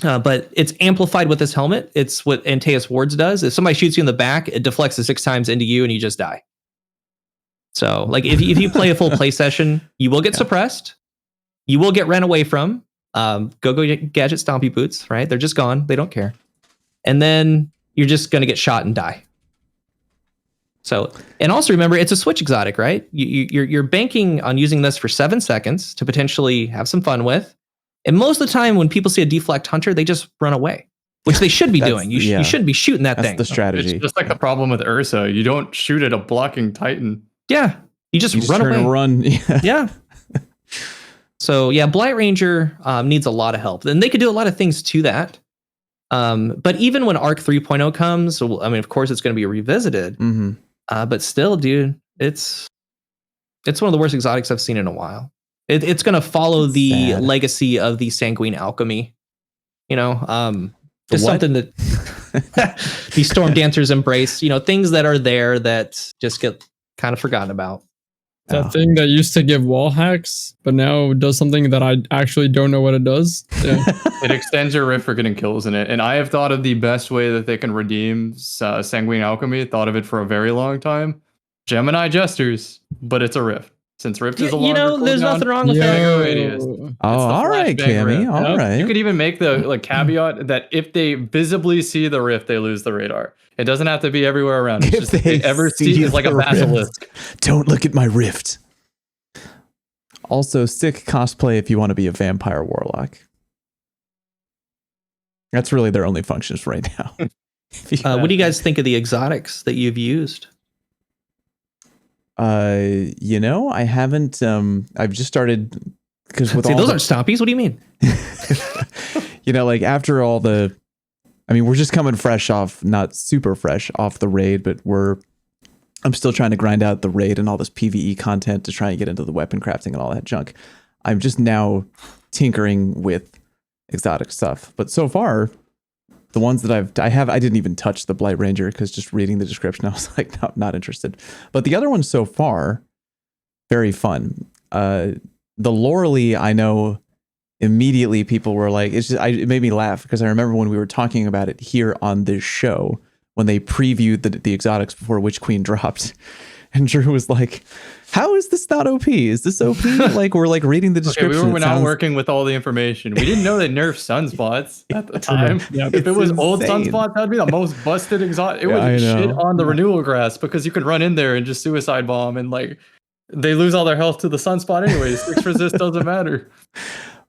but it's amplified with this helmet. It's what Antaeus Wards does. If somebody shoots you in the back, it deflects the 6 times into you and you just die. So like if you play a full play session, you will get suppressed. You will get ran away from. Go Gadget Stompy Boots, right? They're just gone. They don't care. And then you're just going to get shot and die. So, and also remember, it's a switch exotic, right? You're banking on using this for 7 seconds to potentially have some fun with. And most of the time when people see a deflect hunter, they just run away, which they should be doing. You shouldn't be shooting that thing. That's the strategy. It's just like the problem with Ursa. You don't shoot at a blocking Titan. Yeah. You just run away. Run. Yeah. So yeah, Blight Ranger needs a lot of help. And they could do a lot of things to that. But even when Arc 3.0 comes, I mean, of course it's going to be revisited. But still, dude, it's one of the worst exotics I've seen in a while. It's going to follow the legacy of the Sanguine Alchemy. Just something that the Storm Dancers embrace. Things that are there that just get kind of forgotten about. That thing that used to give wall hacks, but now does something that I actually don't know what it does. Yeah. It extends your rift for getting kills in it. And I have thought of the best way that they can redeem Sanguine Alchemy. Thought of it for a very long time. Gemini Jesters, but it's a rift. since Rift is a longer there's cooldown. nothing wrong with that. Mega Radius. Oh, all right, flashbang Cammy. rift. All right. You could even make the caveat that if they visibly see the rift, they lose the radar. It doesn't have to be everywhere around. It's If just they if they ever see see it's like a the rift. basilisk. Don't look at my rift. Also, sick cosplay if you want to be a vampire warlock. That's really their only functions right now. What do you guys think of the exotics that you've used? I haven't. I've just started because with See, all those aren't stompies. What do you mean? like after all the, I mean, we're just coming fresh off, not super fresh off the raid, but I'm still trying to grind out the raid and all this PvE content to try and get into the weapon crafting and all that junk. I'm just now tinkering with exotic stuff, but so far, the ones that I didn't even touch the Blight Ranger because just reading the description, I was like, no, not interested. But the other ones so far, very fun. The Loreley, I know immediately people were like, it made me laugh because I remember when we were talking about it here on this show, when they previewed the exotics before Witch Queen dropped. And Drew was like, how is this not OP? Is this OP? Like, we're like reading the description. We were not working with all the information. We didn't know they nerfed sunspots at the time. Yep. If it was old insane. sunspots, that'd be the most busted exotic. It would I shit know. on the renewal grass because you could run in there and just suicide bomb and like they lose all their health to the sunspot anyways. 6 resist doesn't matter.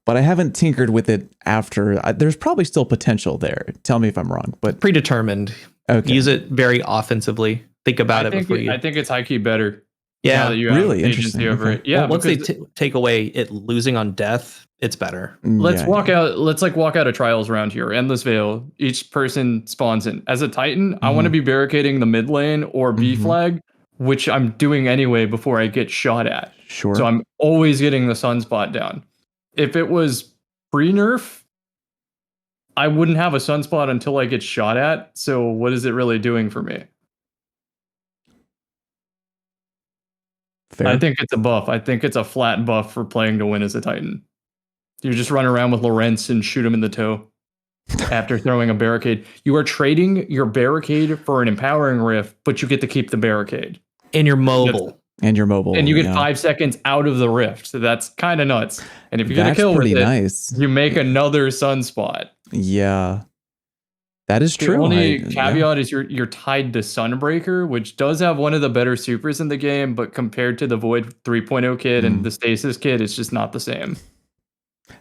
But I haven't tinkered with it after. There's probably still potential there. Tell me if I'm wrong. But Predetermined. okay. Use it very offensively. Think about it before you. I think it's high key better. Yeah, now that you have really agency interesting. over Okay. it. Yeah, Well, once they because take away it losing on death, it's better. let's Yeah, walk out. Let's like walk out of trials around here. Endless Veil. Each person spawns in. As a Titan, I want to be barricading the mid lane or B flag, which I'm doing anyway before I get shot at. Sure. So I'm always getting the sunspot down. If it was pre-nerf, I wouldn't have a sunspot until I get shot at. So what is it really doing for me? Fair. I think it's a buff. I think it's a flat buff for playing to win as a Titan. You just run around with Lorentz and shoot him in the toe after throwing a barricade. You are trading your barricade for an empowering rift, but you get to keep the barricade. And you're mobile. And you're mobile. And you get yeah. 5 seconds out of the rift. So that's kind of nuts. And if you get a That's kill with pretty it, nice. you make another sunspot. Yeah. That is The true. only yeah. caveat is you're tied to Sunbreaker, which does have one of the better supers in the game, but compared to the Void 3.0 kit and the Stasis kit, it's just not the same.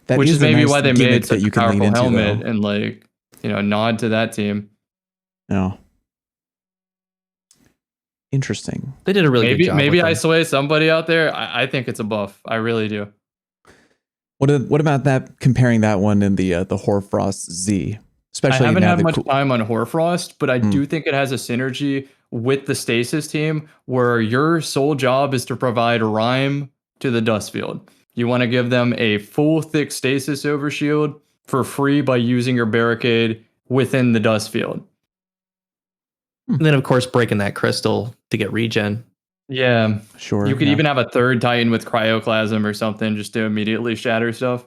That Which is a maybe nice why they gimmick made such you a can lean powerful into, helmet though. and like, nod to that team. No. Interesting. They did a really good job. Maybe with I them. sway somebody out there. I think it's a buff. I really do. What about that? Comparing that one and the Hoarfrost Z, especially I haven't now had the much time on Hoarfrost, but I do think it has a synergy with the Stasis team where your sole job is to provide rhyme to the Dustfield. You want to give them a full thick Stasis overshield for free by using your barricade within the Dustfield. And then, of course, breaking that crystal to get regen. Yeah, Sure. you could yeah. even have a third Titan with Cryoclasm or something just to immediately shatter stuff.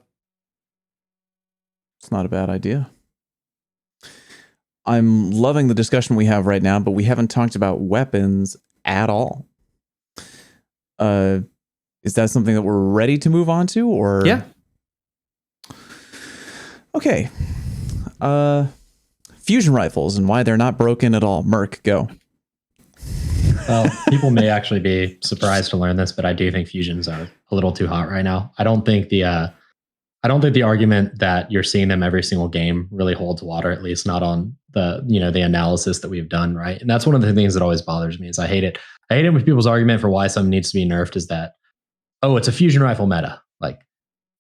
It's not a bad idea. I'm loving the discussion we have right now, but we haven't talked about weapons at all. Is that something that we're ready to move on to, or Yeah. Okay. Fusion rifles and why they're not broken at all. Merc, go. Well, people may actually be surprised to learn this, but I do think fusions are a little too hot right now. I don't think the argument that you're seeing them every single game really holds water, at least not on the analysis that we've done, right? And that's one of the things that always bothers me is I hate it. I hate it when people's argument for why something needs to be nerfed is that, oh, it's a fusion rifle meta. Like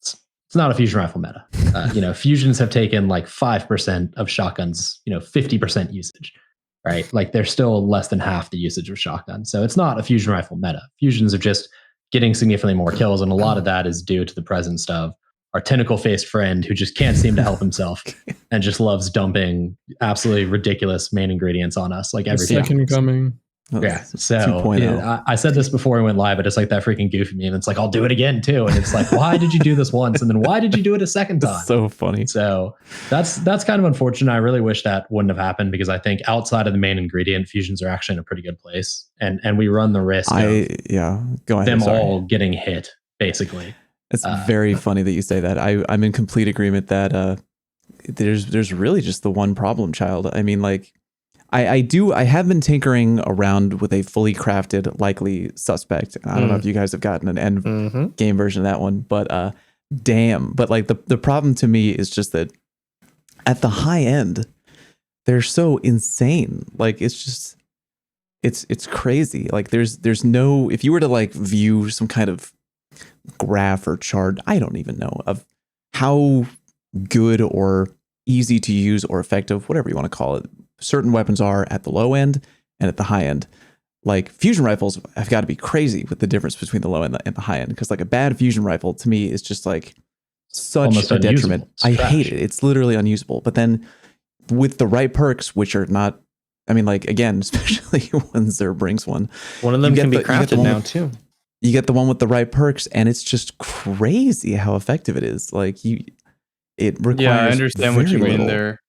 it's not a fusion rifle meta. Fusions have taken like 5% of shotguns, 50% usage. Right? Like they're still less than half the usage of shotgun. So it's not a fusion rifle meta. Fusions are just getting significantly more kills. And a lot of that is due to the presence of our tentacle-faced friend who just can't seem to help himself and just loves dumping absolutely ridiculous main ingredients on us like every Second time. coming. Yeah. So I said this before we went live, but it's like that freaking Goofy meme. It's like, I'll do it again too. And it's like, why did you do this once? And then why did you do it a second time? So funny. So that's kind of unfortunate. I really wish that wouldn't have happened because I think outside of the main ingredient, fusions are actually in a pretty good place. And we run the risk of go ahead, them all getting hit, basically. It's very funny that you say that. I'm in complete agreement that there's really just the one problem child. I mean, like, I have been tinkering around with a fully crafted likely suspect. I don't know if you guys have gotten an end game version of that one, but damn. But like the problem to me is just that at the high end, they're so insane. Like it's just it's crazy. Like there's no, if you were to like view some kind of graph or chart, I don't even know, of how good or easy to use or effective, whatever you want to call it, certain weapons are at the low end and at the high end. Like fusion rifles have got to be crazy with the difference between the low end and the high end, because like a bad fusion rifle to me is just like such almost a detriment. It's I trash. hate it. It's literally unusable. But then with the right perks, which are not, I mean, like, again, especially when Zer brings one of them can be crafted now too. You get the one with the right perks, and it's just crazy how effective it is. Like it requires. Yeah, I understand what you mean little. there.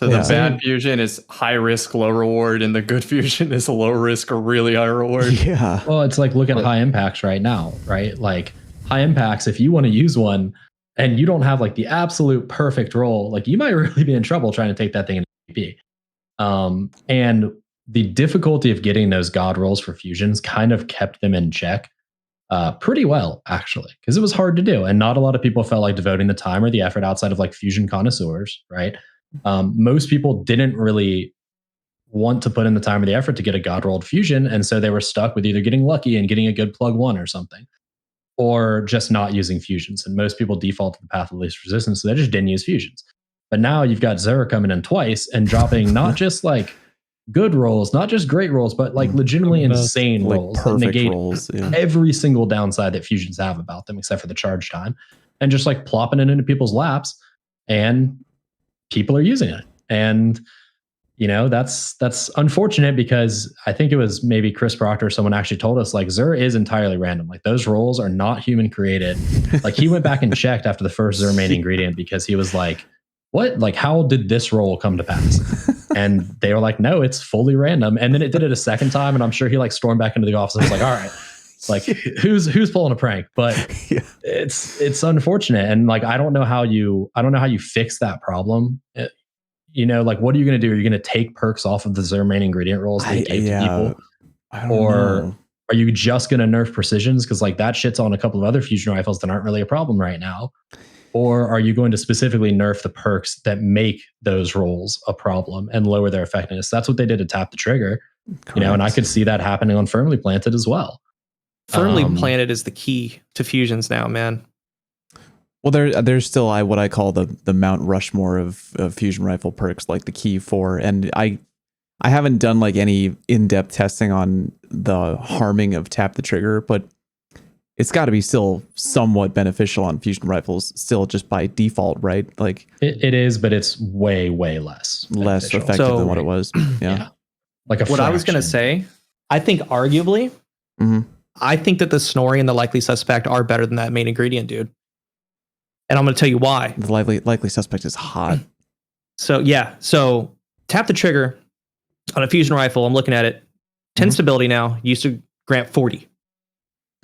So the bad fusion is high risk, low reward, and the good fusion is low risk or really high reward. Yeah. Well, it's like look at high impacts right now, right? Like high impacts, if you want to use one and you don't have like the absolute perfect roll, like you might really be in trouble trying to take that thing in PvP. And the difficulty of getting those god rolls for fusions kind of kept them in check pretty well, actually, because it was hard to do. And not a lot of people felt like devoting the time or the effort outside of like fusion connoisseurs, right? Most people didn't really want to put in the time or the effort to get a god rolled fusion. And so they were stuck with either getting lucky and getting a good plug one or something, or just not using fusions. And most people default to the path of least resistance, so they just didn't use fusions. But now you've got Zer coming in twice and dropping not just like good rolls, not just great rolls, but like legitimately insane like rolls, perfect that negate rolls, every single downside that fusions have about them, except for the charge time, and just like plopping it into people's laps, and people are using it. And you know, that's unfortunate, because I think it was maybe Chris Proctor, someone actually told us like Zer is entirely random. Like those rolls are not human created. Like he went back and checked after the first Zer main ingredient, because he was like, what? Like, how did this roll come to pass? And they were like, no, it's fully random. And then it did it a second time, and I'm sure he like stormed back into the office and was like, all right, like who's pulling a prank? But it's unfortunate. And like, I don't know how you fix that problem. You know, like, what are you going to do? Are you going to take perks off of the Zer main ingredient rolls that you gave to people? Or are you just going to nerf precisions? Because like that shit's on a couple of other fusion rifles that aren't really a problem right now. Or are you going to specifically nerf the perks that make those rolls a problem and lower their effectiveness? That's what they did to Tap the Trigger. Correct. You know, and I could see that happening on Firmly Planted as well. Firmly Planted is the key to fusions now, man. Well, there's still what I call the Mount Rushmore of fusion rifle perks, like the Key 4, and I haven't done like any in-depth testing on the harming of Tap the Trigger, but it's got to be still somewhat beneficial on fusion rifles, still just by default, right? Like it is, but it's way less effective than what it was. Yeah. Like what I was gonna say, I think arguably, I think that the Snorri and the Likely Suspect are better than that main ingredient, dude. And I'm gonna tell you why. The likely suspect is hot. So Tap the Trigger on a fusion rifle. I'm looking at it. 10 stability now. Used to grant 40.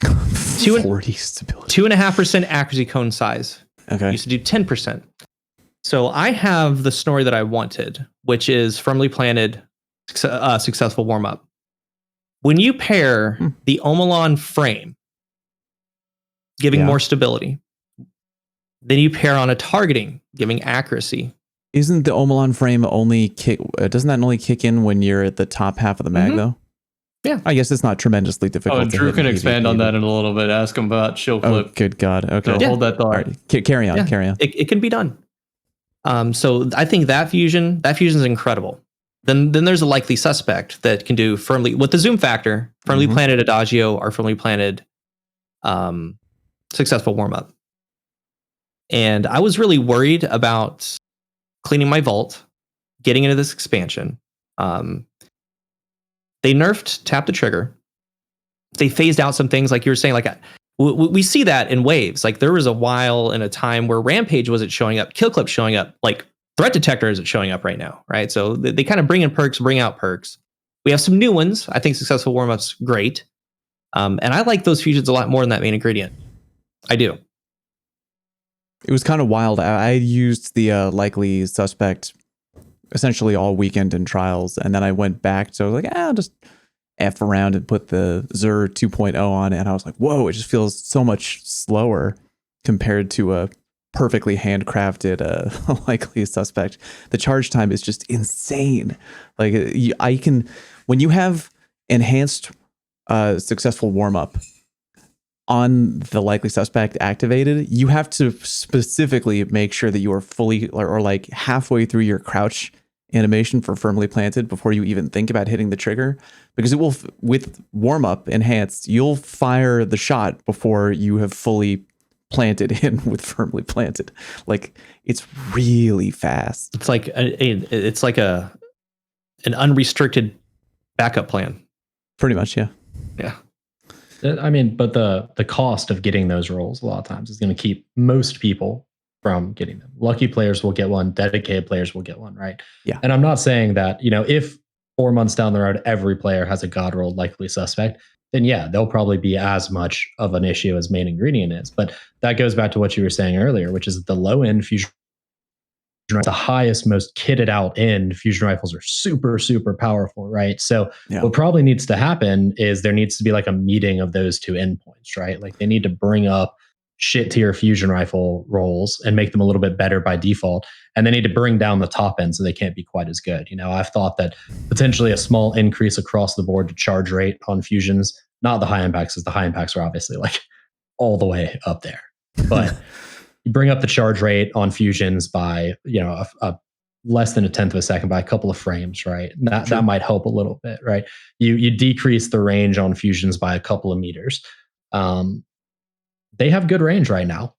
40 stability. 2.5% accuracy cone size. Okay. Used to do 10%. So I have the Snorri that I wanted, which is Firmly Planted, successful warm up. When you pair the Omelon frame, giving more stability, then you pair on a targeting, giving accuracy. Isn't the Omelon frame only doesn't that only kick in when you're at the top half of the mag though? Yeah. I guess it's not tremendously difficult. Oh, Drew can expand on that in a little bit. Ask him about shill clip. Oh, good God. Okay. So hold that thought. All right. Carry on. Yeah. Carry on. It can be done. So I think that fusion is incredible. Then there's a Likely Suspect that can do firmly with the zoom factor, Firmly Planted Adagio or Firmly Planted successful warm up. And I was really worried about cleaning my vault, getting into this expansion. they nerfed tap the trigger. They phased out some things, like you were saying. Like we see that in waves. Like there was a while in a time where Rampage wasn't showing up, Kill Clip showing up, like Threat Detector isn't showing up right now, right? So they kind of bring in perks, bring out perks. We have some new ones. I think Successful Warm-Up's great. And I like those fusions a lot more than that main ingredient. I do. It was kind of wild. I used the Likely Suspect essentially all weekend in trials, and then I went back. So I was like, I'll just F around and put the Xur 2.0 on it. And I was like, whoa, it just feels so much slower compared to a perfectly handcrafted Likely Suspect. The charge time is just insane. Like when you have enhanced Successful Warm-Up on the Likely Suspect activated, you have to specifically make sure that you are fully or like halfway through your crouch animation for Firmly Planted before you even think about hitting the trigger, because it will, with Warm-Up enhanced, you'll fire the shot before you have fully planted in with Firmly Planted. Like, it's really fast. It's like an unrestricted backup plan. Pretty much, yeah. Yeah. I mean, but the cost of getting those rolls a lot of times is going to keep most people from getting them. Lucky players will get one, dedicated players will get one, right? Yeah. And I'm not saying that, if 4 months down the road every player has a god roll Likely Suspect, then yeah, they'll probably be as much of an issue as main ingredient is. But that goes back to what you were saying earlier, which is that the low end fusion, the highest, most kitted out end fusion rifles are super, super powerful, right? So what probably needs to happen is there needs to be like a meeting of those two endpoints, right? Like they need to bring up shit tier fusion rifle rolls and make them a little bit better by default. And they need to bring down the top end so they can't be quite as good. I've thought that potentially a small increase across the board to charge rate on fusions, not the high impacts, because the high impacts are obviously like all the way up there. But you bring up the charge rate on fusions by, a less than 1/10 of a second, by a couple of frames, right? That might help a little bit, right? You decrease the range on fusions by a couple of meters. They have good range right now.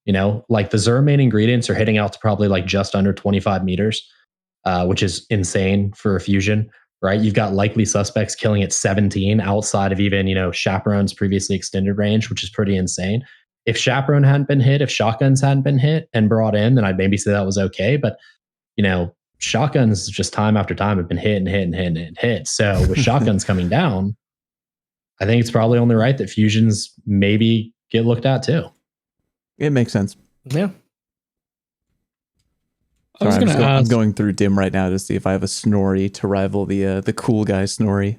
Like the Xur main ingredients are hitting out to probably like just under 25 meters, which is insane for a fusion, right? You've got Likely Suspects killing at 17 outside of even, Chaperone's previously extended range, which is pretty insane. If Chaperone hadn't been hit, if shotguns hadn't been hit and brought in, then I'd maybe say that was okay. But, shotguns just time after time have been hit and hit and hit and hit. So with shotguns coming down, I think it's probably only right that fusions maybe get looked at too. It makes sense. Yeah. I'm going through Dim right now to see if I have a Snorri to rival the cool guy Snorri.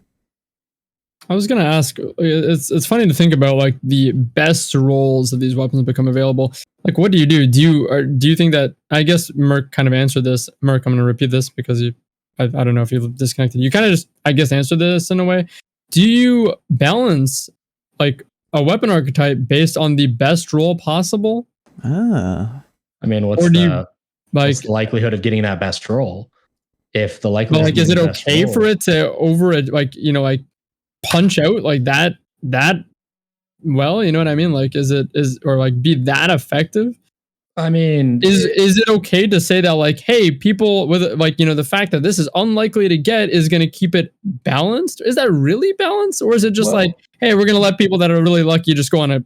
I was gonna ask. It's funny to think about like the best rolls of these weapons become available. Like, what do you do? Do you think that? I guess Merc kind of answered this. Merc, I'm gonna repeat this because I don't know if you disconnected. You kind of just, I guess, answered this in a way. Do you balance like a weapon archetype based on the best roll possible? I mean, what's the likelihood of getting that best roll? If the likelihood, is it okay for it to punch out like that? Well, you know what I mean? Like, be that effective? I mean, is it okay to say that like, hey, people with the fact that this is unlikely to get is going to keep it balanced? Is that really balanced, or is it just like, hey, we're going to let people that are really lucky just go on a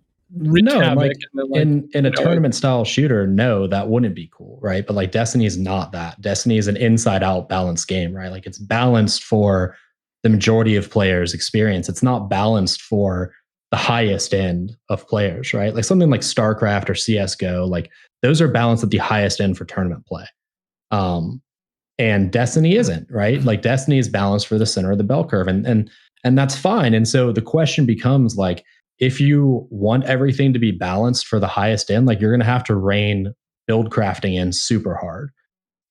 in a tournament style shooter? No, that wouldn't be cool, right? But like Destiny is not that. Destiny is an inside out balanced game, right? Like it's balanced for the majority of players' experience. It's not balanced for the highest end of players, right? Like something like StarCraft or CSGO, like those are balanced at the highest end for tournament play. And Destiny isn't, right? Like Destiny is balanced for the center of the bell curve, and that's fine. And so the question becomes like, if you want everything to be balanced for the highest end, like you're going to have to rein build crafting in super hard.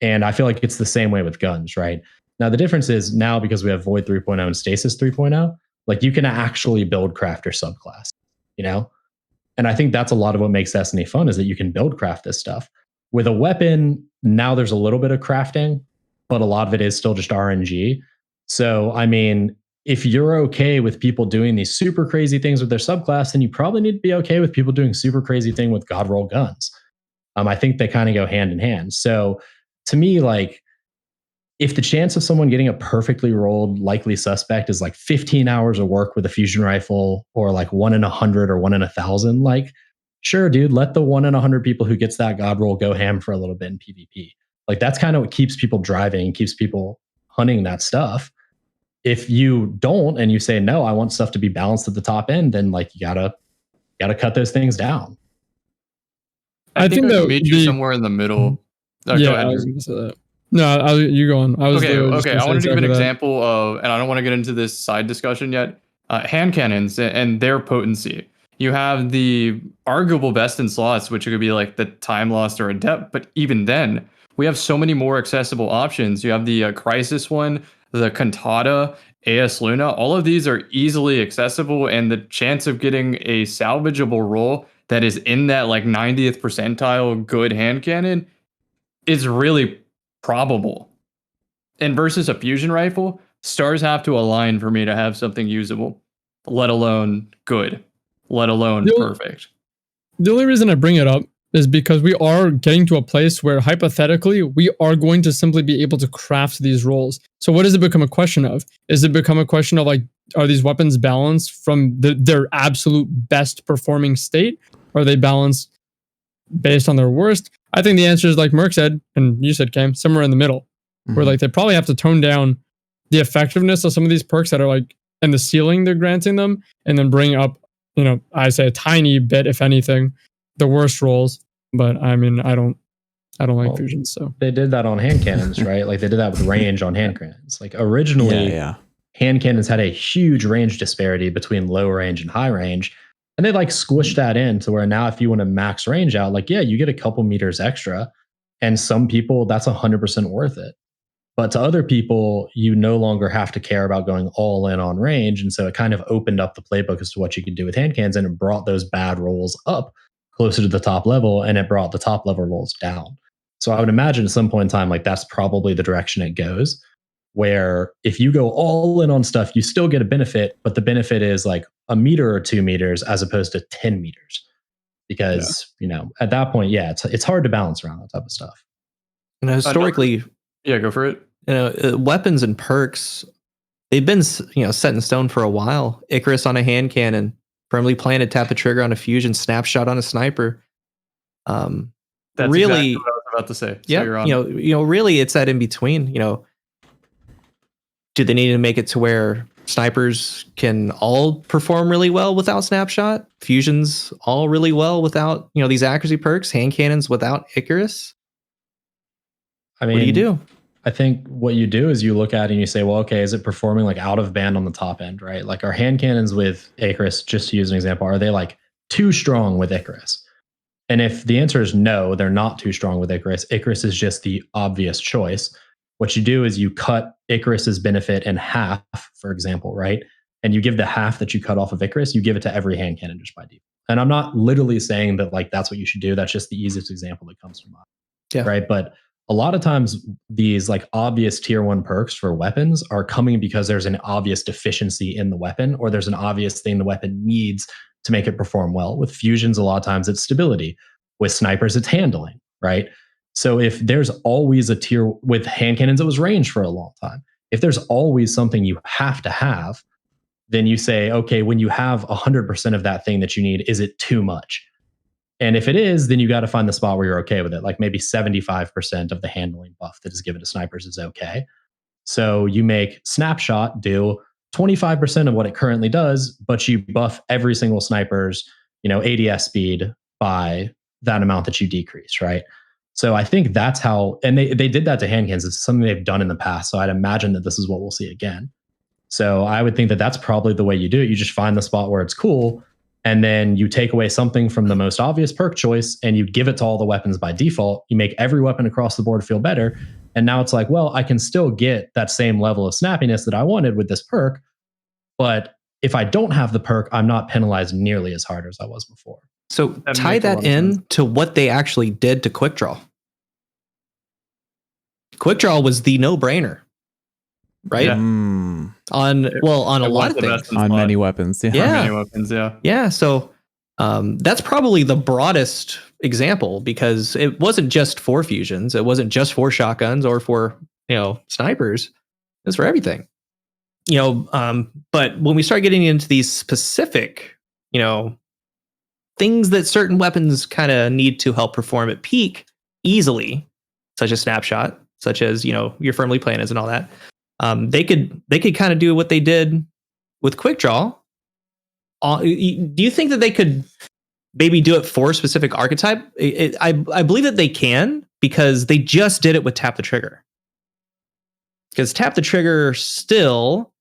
And I feel like it's the same way with guns, right? Now, the difference is now because we have Void 3.0 and Stasis 3.0, like you can actually build craft your subclass, And I think that's a lot of what makes Destiny fun, is that you can build craft this stuff. With a weapon, now there's a little bit of crafting, but a lot of it is still just RNG. So, I mean, if you're okay with people doing these super crazy things with their subclass, then you probably need to be okay with people doing super crazy thing with God roll guns. I think they kind of go hand in hand. So to me, like, if the chance of someone getting a perfectly rolled likely suspect is like 15 hours of work with a fusion rifle, or like 1 in 100 or 1 in 1,000, like, sure, dude, let the 1 in 100 people who gets that god roll go ham for a little bit in PvP. Like, that's kind of what keeps people driving, keeps people hunting that stuff. If you don't, and you say, no, I want stuff to be balanced at the top end, then like you gotta cut those things down. I think I can meet you somewhere in the middle. Go ahead. I was going to say that. No, you go on. Okay. I wanted to give an example of, and I don't want to get into this side discussion yet, hand cannons and their potency. You have the arguable best in slots, which could be like the Time Lost or Adept, but even then, we have so many more accessible options. You have the Crisis one, the Cantata, AS Luna. All of these are easily accessible, and the chance of getting a salvageable roll that is in that like 90th percentile good hand cannon is really probable. And versus a fusion rifle, stars have to align for me to have something usable, let alone good, let alone perfect. The only reason I bring it up is because we are getting to a place where hypothetically we are going to simply be able to craft these rolls. So what does it become a question of? Is it become a question of like, are these weapons balanced from their absolute best performing state? Or are they balanced based on their worst? I think the answer is like Merc said, and you said, Cam, somewhere in the middle, where like they probably have to tone down the effectiveness of some of these perks that are like in the ceiling they're granting them, and then bring up, I say a tiny bit, if anything, the worst rolls. But I mean, I don't like fusions. So they did that on hand cannons, right? Like they did that with range on hand cannons. Like originally, hand cannons had a huge range disparity between low range and high range. And they like squished that in to where now if you want to max range out, like, yeah, you get a couple meters extra. And some people, that's 100% worth it. But to other people, you no longer have to care about going all in on range. And so it kind of opened up the playbook as to what you could do with hand cannons, and it brought those bad rolls up closer to the top level, and it brought the top level rolls down. So I would imagine at some point in time, like that's probably the direction it goes, where if you go all in on stuff, you still get a benefit, but the benefit is like a meter or 2 meters as opposed to 10 meters. Because, at that point, it's hard to balance around that type of stuff. And historically, go for it. Weapons and perks, they've been, set in stone for a while. Icarus on a hand cannon, firmly planted, tap the trigger on a fusion, snapshot on a sniper. That's really exactly what I was about to say. So really it's that in between. Do they need to make it to where snipers can all perform really well without snapshot? Fusions all really well without, these accuracy perks, hand cannons without Icarus? I mean, what do you do? I think what you do is you look at it and you say, well, okay, is it performing like out of band on the top end, right? Like our hand cannons with Icarus, just to use an example, are they like too strong with Icarus? And if the answer is no, they're not too strong with Icarus. Icarus is just the obvious choice. What you do is you cut Icarus's benefit in half, for example, right? And you give the half that you cut off of Icarus, you give it to every hand cannon just by default. And I'm not literally saying that like that's what you should do. That's just the easiest example that comes to mind. Yeah. Right. But a lot of times these like obvious tier 1 perks for weapons are coming because there's an obvious deficiency in the weapon, or there's an obvious thing the weapon needs to make it perform well. With fusions, a lot of times it's stability. With snipers, it's handling, right? So if there's always a tier, with hand cannons, it was range for a long time. If there's always something you have to have, then you say, okay, when you have 100% of that thing that you need, is it too much? And if it is, then you got to find the spot where you're okay with it. Like maybe 75% of the handling buff that is given to snipers is okay. So you make snapshot do 25% of what it currently does, but you buff every single sniper's, ADS speed by that amount that you decrease, right? So I think that's how, and they did that to hand cannons. It's something they've done in the past. So I'd imagine that this is what we'll see again. So I would think that that's probably the way you do it. You just find the spot where it's cool, and then you take away something from the most obvious perk choice and you give it to all the weapons by default. You make every weapon across the board feel better. And now it's like, well, I can still get that same level of snappiness that I wanted with this perk. But if I don't have the perk, I'm not penalized nearly as hard as I was before. So tie that in to what they actually did to Quick Draw. Quick Draw was the no-brainer, right? Yeah. On a lot of things. On many weapons. On many weapons, Yeah, so that's probably the broadest example, because it wasn't just for fusions. It wasn't just for shotguns or for snipers. It's for everything. But when we start getting into these specific, things that certain weapons kind of need to help perform at peak easily, such as snapshot, such as your firmly planted and all that, they could kind of do what they did with quick draw. Do you think that they could maybe do it for a specific archetype? I believe that they can, because they just did it with tap the trigger. Because tap the trigger still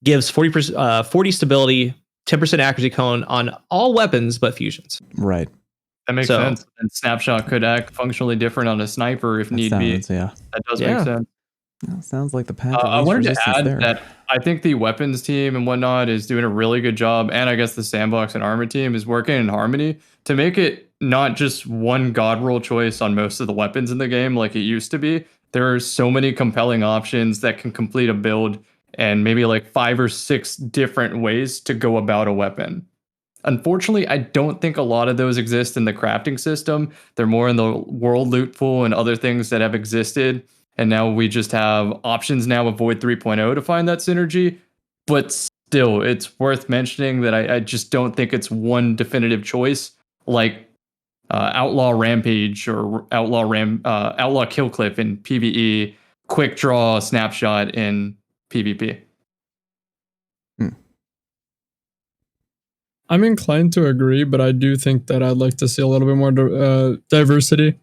gives 40 stability, 10% accuracy cone on all weapons but fusions. Right. That makes sense. And snapshot could act functionally different on a sniper if need be. Yeah. That does make sense. That sounds like the path. I wanted to add that I think the weapons team and whatnot is doing a really good job, and I guess the sandbox and armor team is working in harmony to make it not just one god roll choice on most of the weapons in the game like it used to be. There are so many compelling options that can complete a build, and maybe like 5 or 6 different ways to go about a weapon. Unfortunately, I don't think a lot of those exist in the crafting system. They're more in the world loot pool and other things that have existed. And now we just have options now with Void 3.0 to find that synergy. But still, it's worth mentioning that I just don't think it's one definitive choice like Outlaw Rampage or Outlaw Kill Clip in PvE, Quick Draw Snapshot in PvP. I'm inclined to agree, but I do think that I'd like to see a little bit more diversity.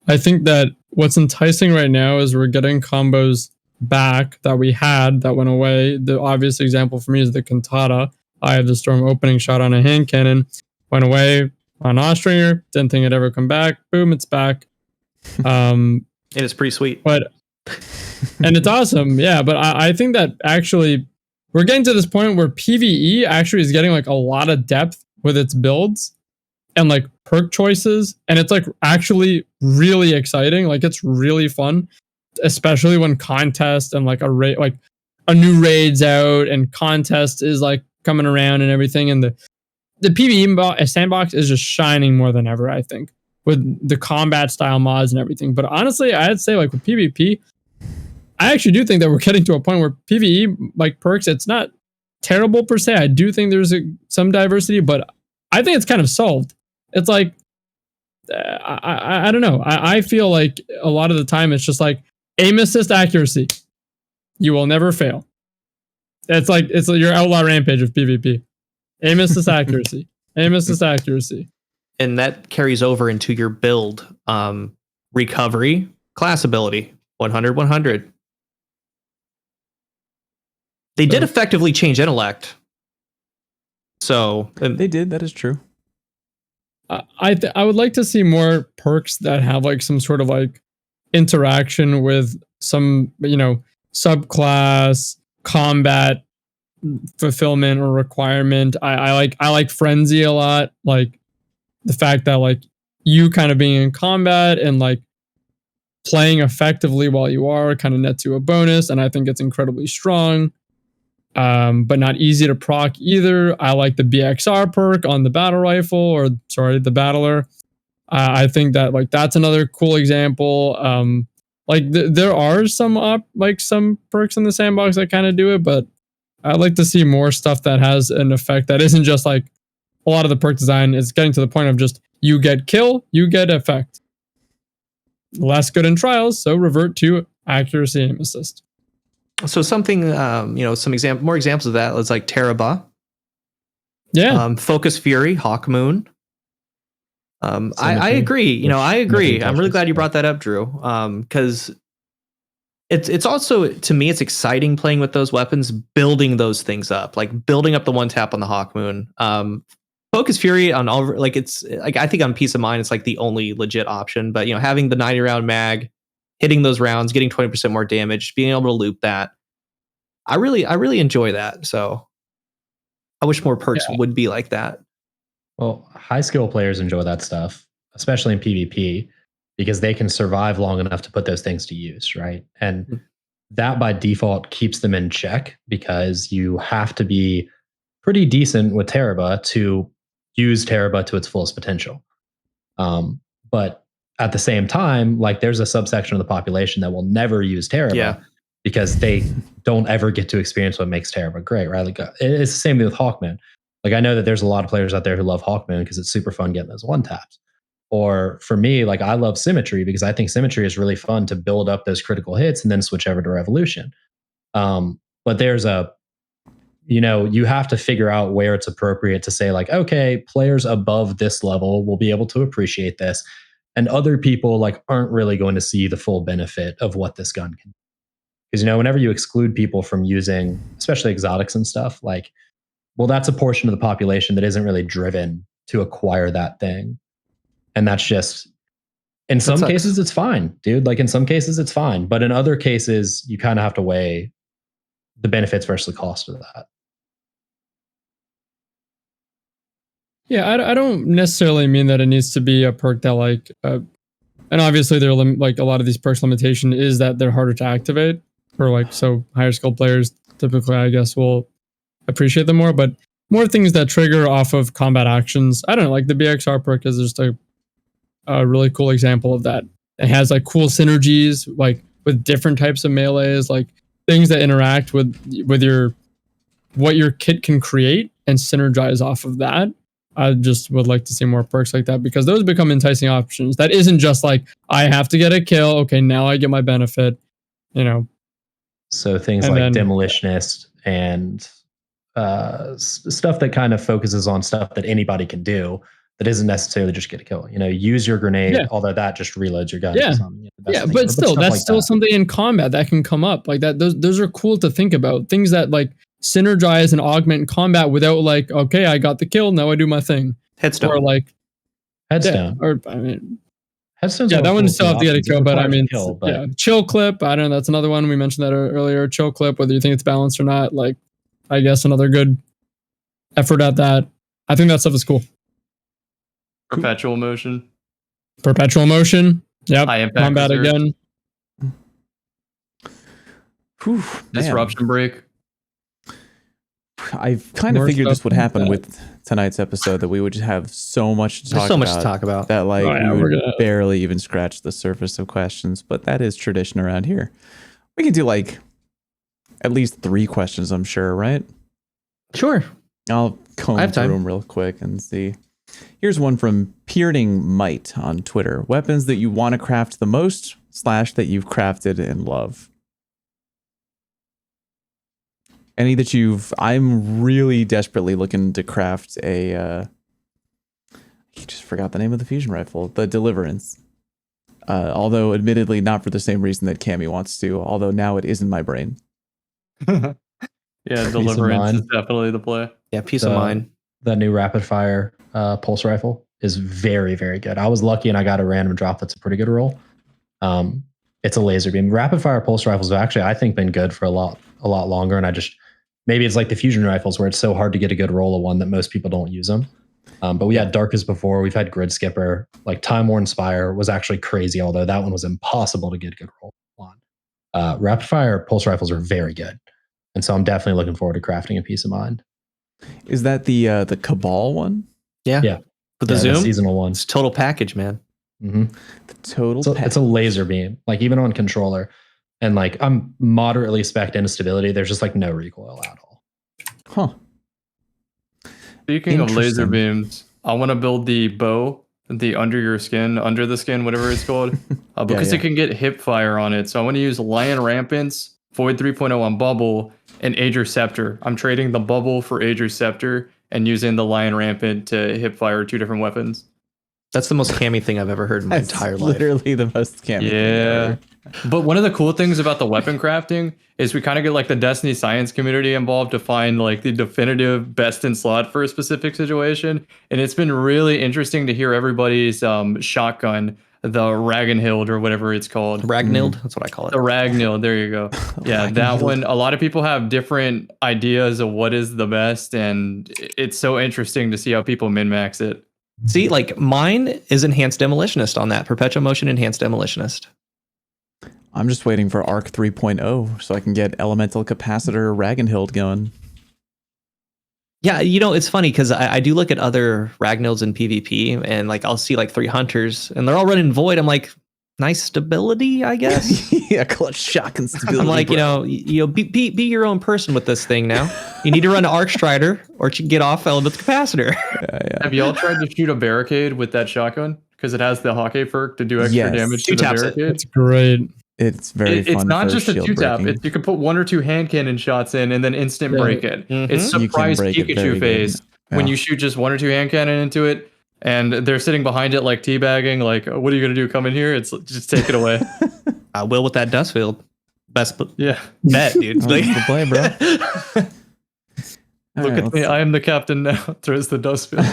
I think that what's enticing right now is we're getting combos back that we had that went away. The obvious example for me is the Cantata. Eye of the Storm opening shot on a hand cannon. Went away on Ostringer. Didn't think it'd ever come back. Boom, it's back. And it's pretty sweet. And it's awesome. Yeah, but I think that actually we're getting to this point where PvE actually is getting like a lot of depth with its builds and like perk choices, and it's like actually really exciting. Like it's really fun, especially when contest and like a new raid's out and contest is like coming around and everything, and the PvE sandbox is just shining more than ever, I think, with the combat style mods and everything. But honestly, I'd say like with PvP, I actually do think that we're getting to a point where PvE like perks, it's not terrible per se. I do think there's some diversity, but I think it's kind of solved. It's like, I don't know. I feel like a lot of the time it's just like aim assist accuracy. You will never fail. It's like your Outlaw Rampage of PvP. Aim assist accuracy. Aim assist accuracy. And that carries over into your build. Recovery, class ability, 100-100. They did effectively change intellect. So they did. That is true. I would like to see more perks that have like some sort of like interaction with some, subclass, combat fulfillment or requirement. I like frenzy a lot. Like the fact that like you kind of being in combat and like playing effectively while you are kind of nets you a bonus. And I think it's incredibly strong. But not easy to proc either. I like the BXR perk on the battle rifle, the battler. I think that like that's another cool example. There are some perks in the sandbox that kind of do it, but I'd like to see more stuff that has an effect that isn't just like a lot of the perk design is getting to the point of just you get kill, you get effect. Less good in trials, so revert to accuracy aim assist. So something, more examples of that is like Teraba. Yeah. Focus Fury, Hawk Moon. I agree. I agree. I'm really glad you brought that up, Drew. Because it's also, to me, it's exciting playing with those weapons, building those things up, like building up the one tap on the Hawk Moon. Focus Fury on all, like it's like I think on Peace of Mind, it's like the only legit option. But having the 90 round mag, hitting those rounds, getting 20% more damage, being able to loop that. I really enjoy that. So I wish more perks would be like that. Well, high skill players enjoy that stuff, especially in PvP, because they can survive long enough to put those things to use, right? And that by default keeps them in check because you have to be pretty decent with Teraba to use Teraba to its fullest potential. But at the same time, like there's a subsection of the population that will never use Terra because they don't ever get to experience what makes Terra great, right? Like it's the same thing with Hawkmoon. Like I know that there's a lot of players out there who love Hawkmoon because it's super fun getting those one taps. Or for me, like I love Symmetry because I think Symmetry is really fun to build up those critical hits and then switch over to Revolution. But there's you have to figure out where it's appropriate to say like, okay, players above this level will be able to appreciate this. And other people like aren't really going to see the full benefit of what this gun can do. Because, whenever you exclude people from using, especially exotics and stuff, like, well, that's a portion of the population that isn't really driven to acquire that thing. And that's just, in some cases, it's fine, dude. Like in some cases, it's fine. But in other cases, you kind of have to weigh the benefits versus the cost of that. Yeah, I don't necessarily mean that it needs to be a perk that like, and obviously they're like a lot of these perks limitation is that they're harder to activate for like, so higher skilled players typically, I guess, will appreciate them more, but more things that trigger off of combat actions. I don't know, like the BXR perk is just a really cool example of that. It has like cool synergies, like with different types of melees, like things that interact with what your kit can create and synergize off of that. I just would like to see more perks like that because those become enticing options. That isn't just like, I have to get a kill. Okay, now I get my benefit, So things like Demolitionist and stuff that kind of focuses on stuff that anybody can do that isn't necessarily just get a kill. Use your grenade, although that just reloads your gun. But still, that's still something in combat that can come up like that. Those are cool to think about. Things that like synergize and augment combat without like, okay, I got the kill, now I do my thing. Headstone. Or like Headstone. Headstone's that one still have to get a kill, but I mean, chill clip. I don't know. That's another one. We mentioned that earlier. Chill clip, whether you think it's balanced or not. Like, I guess another good effort at that. I think that stuff is cool. Perpetual motion. Yep. High impact combat again. Whew, Disruption break. I kind of figured this would happen with tonight's episode, that we would just have so much to talk about that like we would barely even scratch the surface of questions, but that is tradition around here. We can do like at least 3 questions, I'm sure, right? Sure. I'll comb through them real quick and see. Here's one from Peerding Might on Twitter. Weapons that you want to craft the most / that you've crafted and love. Any that I'm really desperately looking to craft I just forgot the name of the fusion rifle, the Deliverance. Although admittedly not for the same reason that Cammy wants to, although now it is in my brain. Yeah, Deliverance is definitely the play. Yeah, peace of mind. The new rapid fire pulse rifle is very, very good. I was lucky and I got a random drop that's a pretty good roll. It's a laser beam. Rapid fire pulse rifles have actually, I think, been good for a lot longer, and maybe it's like the fusion rifles where it's so hard to get a good roll of one that most people don't use them. But we had Darkest before. We've had Grid Skipper. Like Time Worn Spire was actually crazy, although that one was impossible to get a good roll on. Rapid fire pulse rifles are very good, and so I'm definitely looking forward to crafting a Peace of Mind. Is that the Cabal one? Yeah. With the zoom, the seasonal one. It's total package, man. Mm-hmm. The total. It's a laser beam, like even on controller. And like I'm moderately spec'd into stability. There's just like no recoil at all. Huh. Speaking of laser beams, I want to build the bow, the under the skin, whatever it's called, because it can get hip fire on it. So I want to use Lion Rampants, Void 3.0 on Bubble, and Aegir Scepter. I'm trading the Bubble for Aegir Scepter and using the Lion Rampant to hip fire 2 different weapons. That's the most cammy thing I've ever heard in my entire life. Literally the most cammy thing ever. But one of the cool things about the weapon crafting is we kind of get like the Destiny science community involved to find like the definitive best in slot for a specific situation. And it's been really interesting to hear everybody's shotgun, the Ragnhild or whatever it's called. Ragnild, that's what I call it. The Ragnild, there you go. Yeah, that one. A lot of people have different ideas of what is the best, and it's so interesting to see how people min-max it. See, like mine is Enhanced Demolitionist on that. Perpetual Motion Enhanced Demolitionist. I'm just waiting for Arc 3.0 so I can get Elemental Capacitor Ragnhild going. Yeah, it's funny because I do look at other Ragnils in PvP, and like I'll see like 3 hunters, and they're all running void. I'm like, nice stability, I guess. Yeah, clutch shotgun stability. I'm like, bro. be your own person with this thing now. You need to run Arc Strider or get off Elemental Capacitor. Yeah. Have y'all tried to shoot a barricade with that shotgun? Because it has the Hawkeye perk to do extra damage to the barricade. It's great. It's very fun. It's not for just a shield 2-tap. breaking. You can put 1 or 2 hand cannon shots in and then instant break it. Mm-hmm. It's surprise break it very Pikachu phase good. when you shoot just 1 or 2 hand cannon into it, and they're sitting behind it like teabagging. Like, what are you gonna do? Come in here? It's just take it away. I will with that dust field. Best Yeah. bet, dude. Like, the play, bro. Look at me. I am the captain now. Throws the dust field.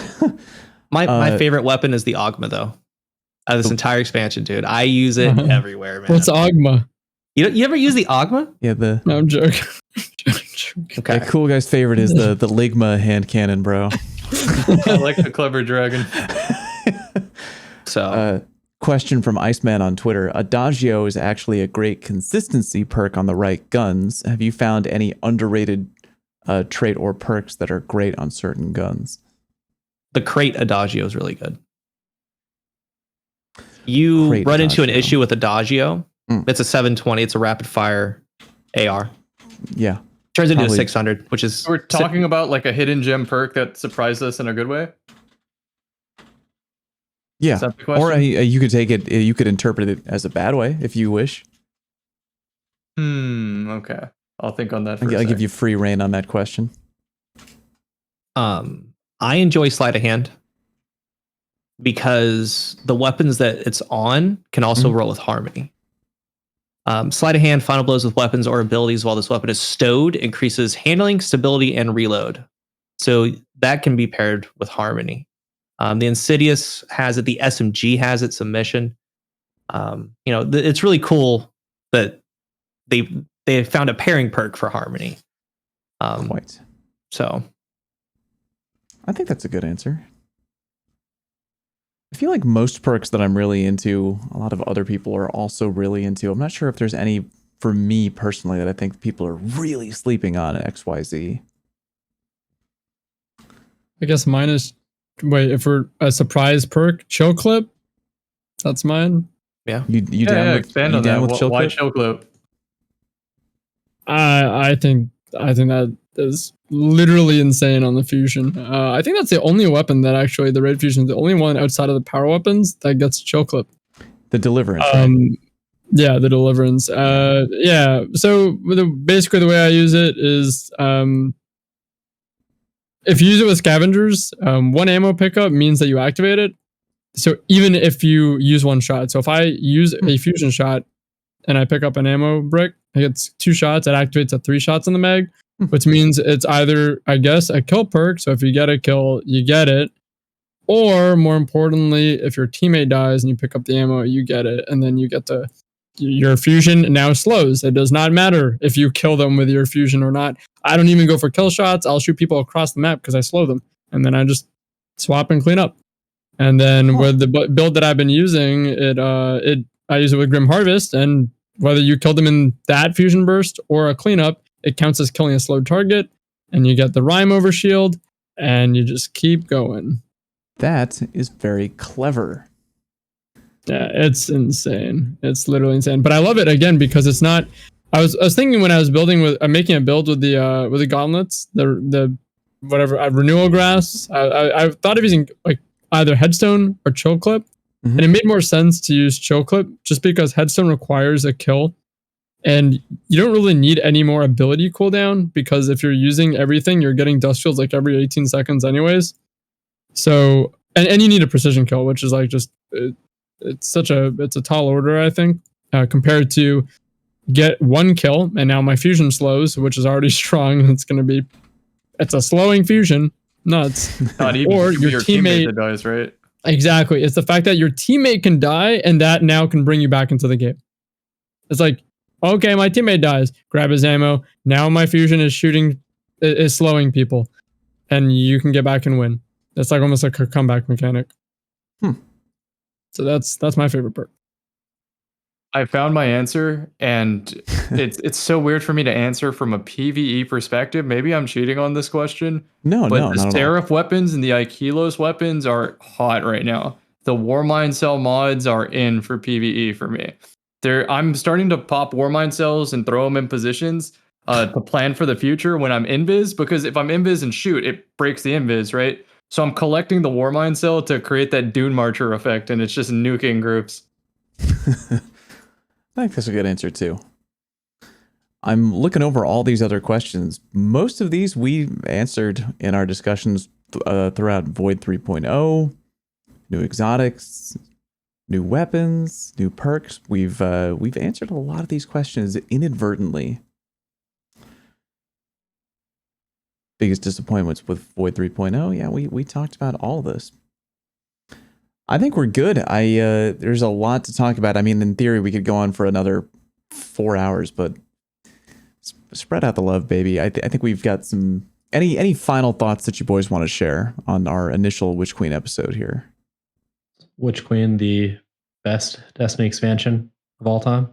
My favorite weapon is the Ogma, though. Out of this entire expansion, dude. I use it everywhere, man. What's Ogma? You ever use the Ogma? Yeah, No, I'm joking. Okay. the cool guy's favorite is the Ligma hand cannon, bro. I like the clever dragon. So, question from Iceman on Twitter. Adagio is actually a great consistency perk on the right guns. Have you found any underrated trait or perks that are great on certain guns? the crate Adagio is really good. You Crate run into an Adagio. issue with Adagio. It's a 720. It's a rapid fire AR. Yeah. Turns into a Probably. 600, which is We're talking about like a hidden gem perk that surprised us in a good way. Yeah. Is that the question? Or you could take it, you could interpret it as a bad way if you wish. Okay. I'll think on that. I'll give you free reign on that question. I enjoy sleight of hand because the weapons that it's on can also roll with harmony. Sleight of hand, final blows with weapons or abilities while this weapon is stowed increases handling, stability, and reload. So that can be paired with harmony. The Insidious has it. The SMG has it. Submission. It's really cool that they found a pairing perk for harmony. Quite. So I think that's a good answer. I feel like most perks that I'm really into, a lot of other people are also really into. I'm not sure if there's any for me personally that I think people are really sleeping on at XYZ. I guess mine is, if we're a surprise perk, chill clip. That's mine. Yeah. You down with, expand you on down that. with chill Why clip? chill clip? I think that is literally insane on the fusion. I think that's the only weapon that actually the red fusion is the only one outside of the power weapons that gets chill clip. The deliverance. Right? Yeah, the deliverance. Yeah. So basically the way I use it is if you use it with scavengers, 1 ammo pickup means that you activate it. So even if you use 1 shot, so if I use a fusion shot and I pick up an ammo brick, it gets 2 shots, it activates at 3 shots in the mag, which means it's either, I guess, a kill perk. So if you get a kill, you get it. Or more importantly, if your teammate dies and you pick up the ammo, you get it. And then you get your fusion now slows. It does not matter if you kill them with your fusion or not. I don't even go for kill shots. I'll shoot people across the map because I slow them. And then I just swap and clean up. And then with the build that I've been using, I use it with Grim Harvest, and whether you kill them in that fusion burst or a cleanup, it counts as killing a slowed target, and you get the rhyme over shield, and you just keep going. That is very clever. Yeah, it's insane. It's literally insane. But I love it again because it's not. I was thinking when I was making a build with the gauntlets, the whatever renewal grass. I thought of using like either headstone or chill clip. And it made more sense to use chill clip just because headstone requires a kill and you don't really need any more ability cooldown because if you're using everything, you're getting dust fields like every 18 seconds anyways. So, and you need a precision kill, which is like just, it's a tall order, I think, compared to get 1 kill and now my fusion slows, which is already strong. It's a slowing fusion. Nuts. Not even or your teammate that dies, right? Exactly. It's the fact that your teammate can die and that now can bring you back into the game. It's like, okay, my teammate dies. Grab his ammo. Now my fusion is slowing people. And you can get back and win. That's like almost like a comeback mechanic. So that's my favorite perk. I found my answer, and it's so weird for me to answer from a PvE perspective. Maybe I'm cheating on this question. No, but no, the not at all. Seraph weapons and the Aikilos weapons are hot right now. The Warmind Cell mods are in for PvE for me. I'm starting to pop Warmind cells and throw them in positions to plan for the future when I'm Invis, because if I'm Invis and shoot, it breaks the Invis, right? So I'm collecting the Warmind cell to create that Dune Marcher effect, and it's just nuking groups. I think that's a good answer too. I'm looking over all these other questions. Most of these we answered in our discussions throughout Void 3.0, new exotics, new weapons, new perks. We've answered a lot of these questions inadvertently. Biggest disappointments with Void 3.0? Yeah, we talked about all this. I think we're good. There's a lot to talk about. I mean, in theory, we could go on for another 4 hours, but spread out the love, baby. I think we've got some. Any final thoughts that you boys want to share on our initial Witch Queen episode here? Witch Queen, the best Destiny expansion of all time.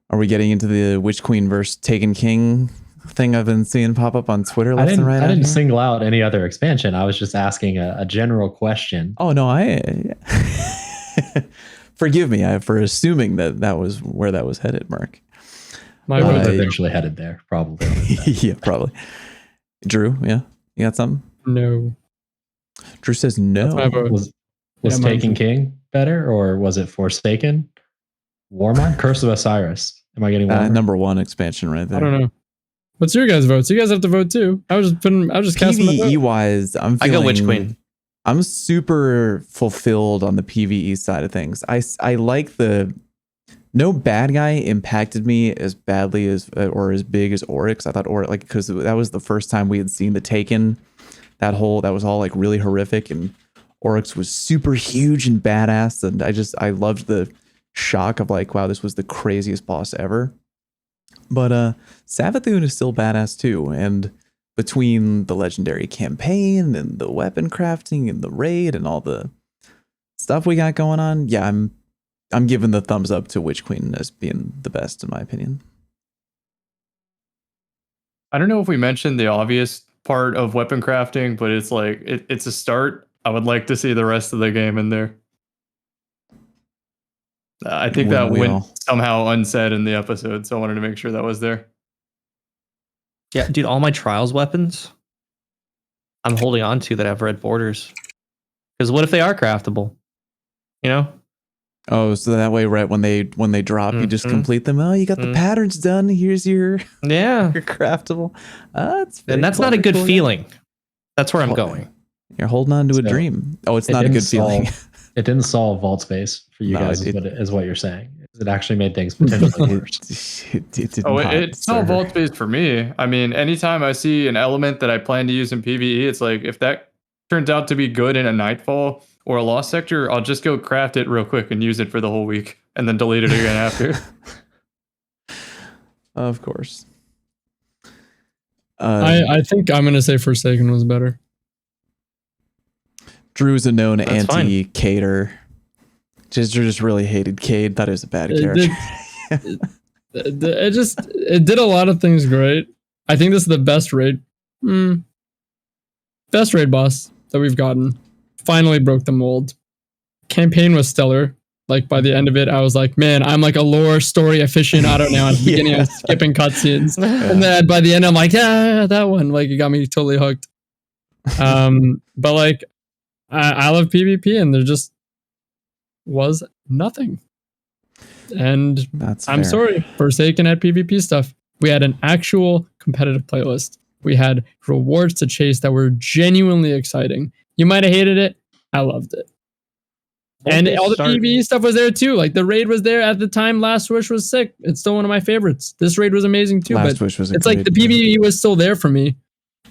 Are we getting into the Witch Queen versus Taken King thing I've been seeing pop up on Twitter left and right? I didn't single out any other expansion. I was just asking a general question. Oh no, forgive me for assuming that was where that was headed, Mark. My vote eventually headed there, probably. Yeah, probably. Drew, yeah, you got something? No. Drew says no. That's my vote. Was Taken King better, or was it Forsaken? Warmind? Curse of Osiris. Am I getting one? Number one expansion right there. I don't know. What's your guys' votes? You guys have to vote too. I was just casting my vote. PvE wise, I go Witch Queen. I'm super fulfilled on the PvE side of things. I like no bad guy impacted me as badly as or as big as Oryx. I thought Oryx, like, because that was the first time we had seen the Taken. That was all like really horrific, and Oryx was super huge and badass, and I loved the shock of like, wow, this was the craziest boss ever. But Savathun is still badass too, and between the legendary campaign and the weapon crafting and the raid and all the stuff we got going on, yeah, I'm giving the thumbs up to Witch Queen as being the best in my opinion. I don't know if we mentioned the obvious part of weapon crafting, but it's like it's a start. I would like to see the rest of the game in there. I think that went somehow unsaid in the episode, so I wanted to make sure that was there. Yeah, dude, all my trials weapons I'm holding on to that have red borders. Because what if they are craftable? You know? Oh, so that way, right when they drop, you just complete them. Oh, you got the patterns done. Here's your your craftable. And that's not a good feeling. That's where I'm going. You're holding on to a dream. Oh, it's not a good feeling. It didn't solve vault space for you guys, is what you're saying. It actually made things potentially worse. It's not vault space for me. I mean, anytime I see an element that I plan to use in PvE, it's like, if that turns out to be good in a Nightfall or a Lost Sector, I'll just go craft it real quick and use it for the whole week and then delete it again after. Of course. I think I'm going to say Forsaken was better. Drew's a known anti-Cader. Just really hated Cade. Thought it was a bad character. It did a lot of things great. I think this is the best raid. Best raid boss that we've gotten. Finally broke the mold. Campaign was stellar. Like by the end of it, I was like, man, I'm like a lore story aficionado now. At the beginning, I was skipping cutscenes. And then by the end, I'm like, yeah, that one. Like it got me totally hooked. But like, I love PvP, and there just was nothing. And I'm sorry, Forsaken had PvP stuff. We had an actual competitive playlist. We had rewards to chase that were genuinely exciting. You might have hated it. I loved it. And all the PvE stuff was there too. Like the raid was there at the time. Last Wish was sick. It's still one of my favorites. This raid was amazing too. Last Wish was it's like the PvE was still there for me.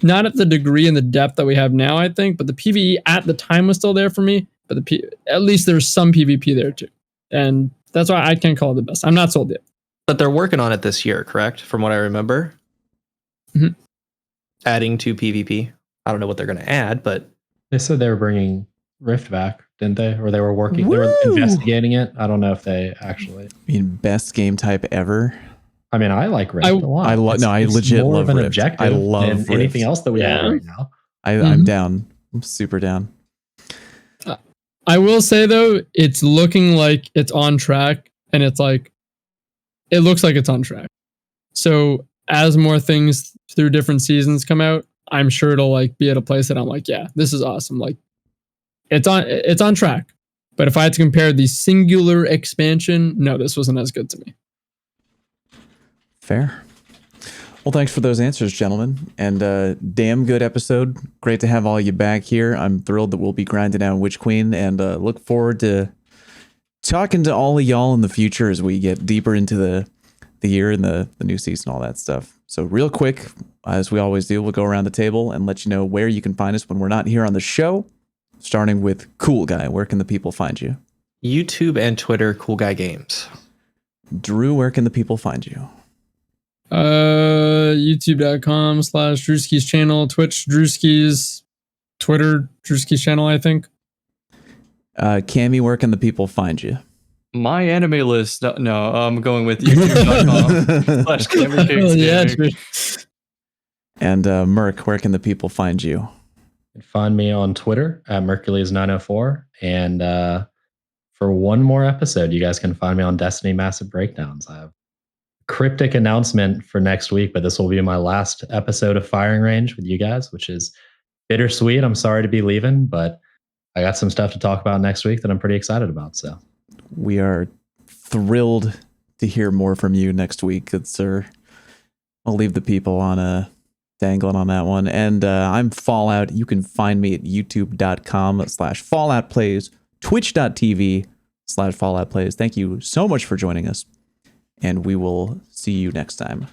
Not at the degree and the depth that we have now, I think, but the PvE at the time was still there for me. But at least there's some PvP there too. And that's why I can't call it the best. I'm not sold yet. But they're working on it this year, correct? From what I remember. Mm-hmm. Adding to PvP. I don't know what they're going to add, but they said they were bringing Rift back, didn't they? Or they were working, they were investigating it. I don't know if they actually. I mean, best game type ever. I mean, I like Rift a lot. I legit more love of an Rift. objective I love than Rift. anything else that we have right now. I'm down. I'm super down. I will say though, it's looking like it's on track, and it's like, it looks like it's on track. So as more things through different seasons come out, I'm sure it'll like be at a place that I'm like, yeah, this is awesome. Like it's on track. But if I had to compare the singular expansion, no, this wasn't as good to me. Fair. Well, thanks for those answers, gentlemen. And damn good episode. Great to have all you back here. I'm thrilled that we'll be grinding out Witch Queen, and look forward to talking to all of y'all in the future as we get deeper into the year and the new season, all that stuff. So real quick, as we always do, we'll go around the table and let you know where you can find us when we're not here on the show. Starting with Cool Guy, where can the people find you? YouTube and Twitter, Cool Guy Games. Drew, where can the people find you? YouTube.com/Drewski's channel, Twitch Drewski's, Twitter Drewski's channel, I think. Cammy, where can the people find you? My anime list. No, I'm going with youtube.com/CammyCakes. Yeah, and Merc, where can the people find you? You can find me on Twitter at Mercules904. And for one more episode, you guys can find me on Destiny Massive Breakdowns. I have a cryptic announcement for next week, but this will be my last episode of Firing Range with you guys, which is bittersweet. I'm sorry to be leaving, but I got some stuff to talk about next week that I'm pretty excited about. So we are thrilled to hear more from you next week. I'll leave the people on dangling on that one. And I'm Fallout. You can find me at youtube.com/FalloutPlays, twitch.tv/FalloutPlays. Thank you so much for joining us, and we will see you next time.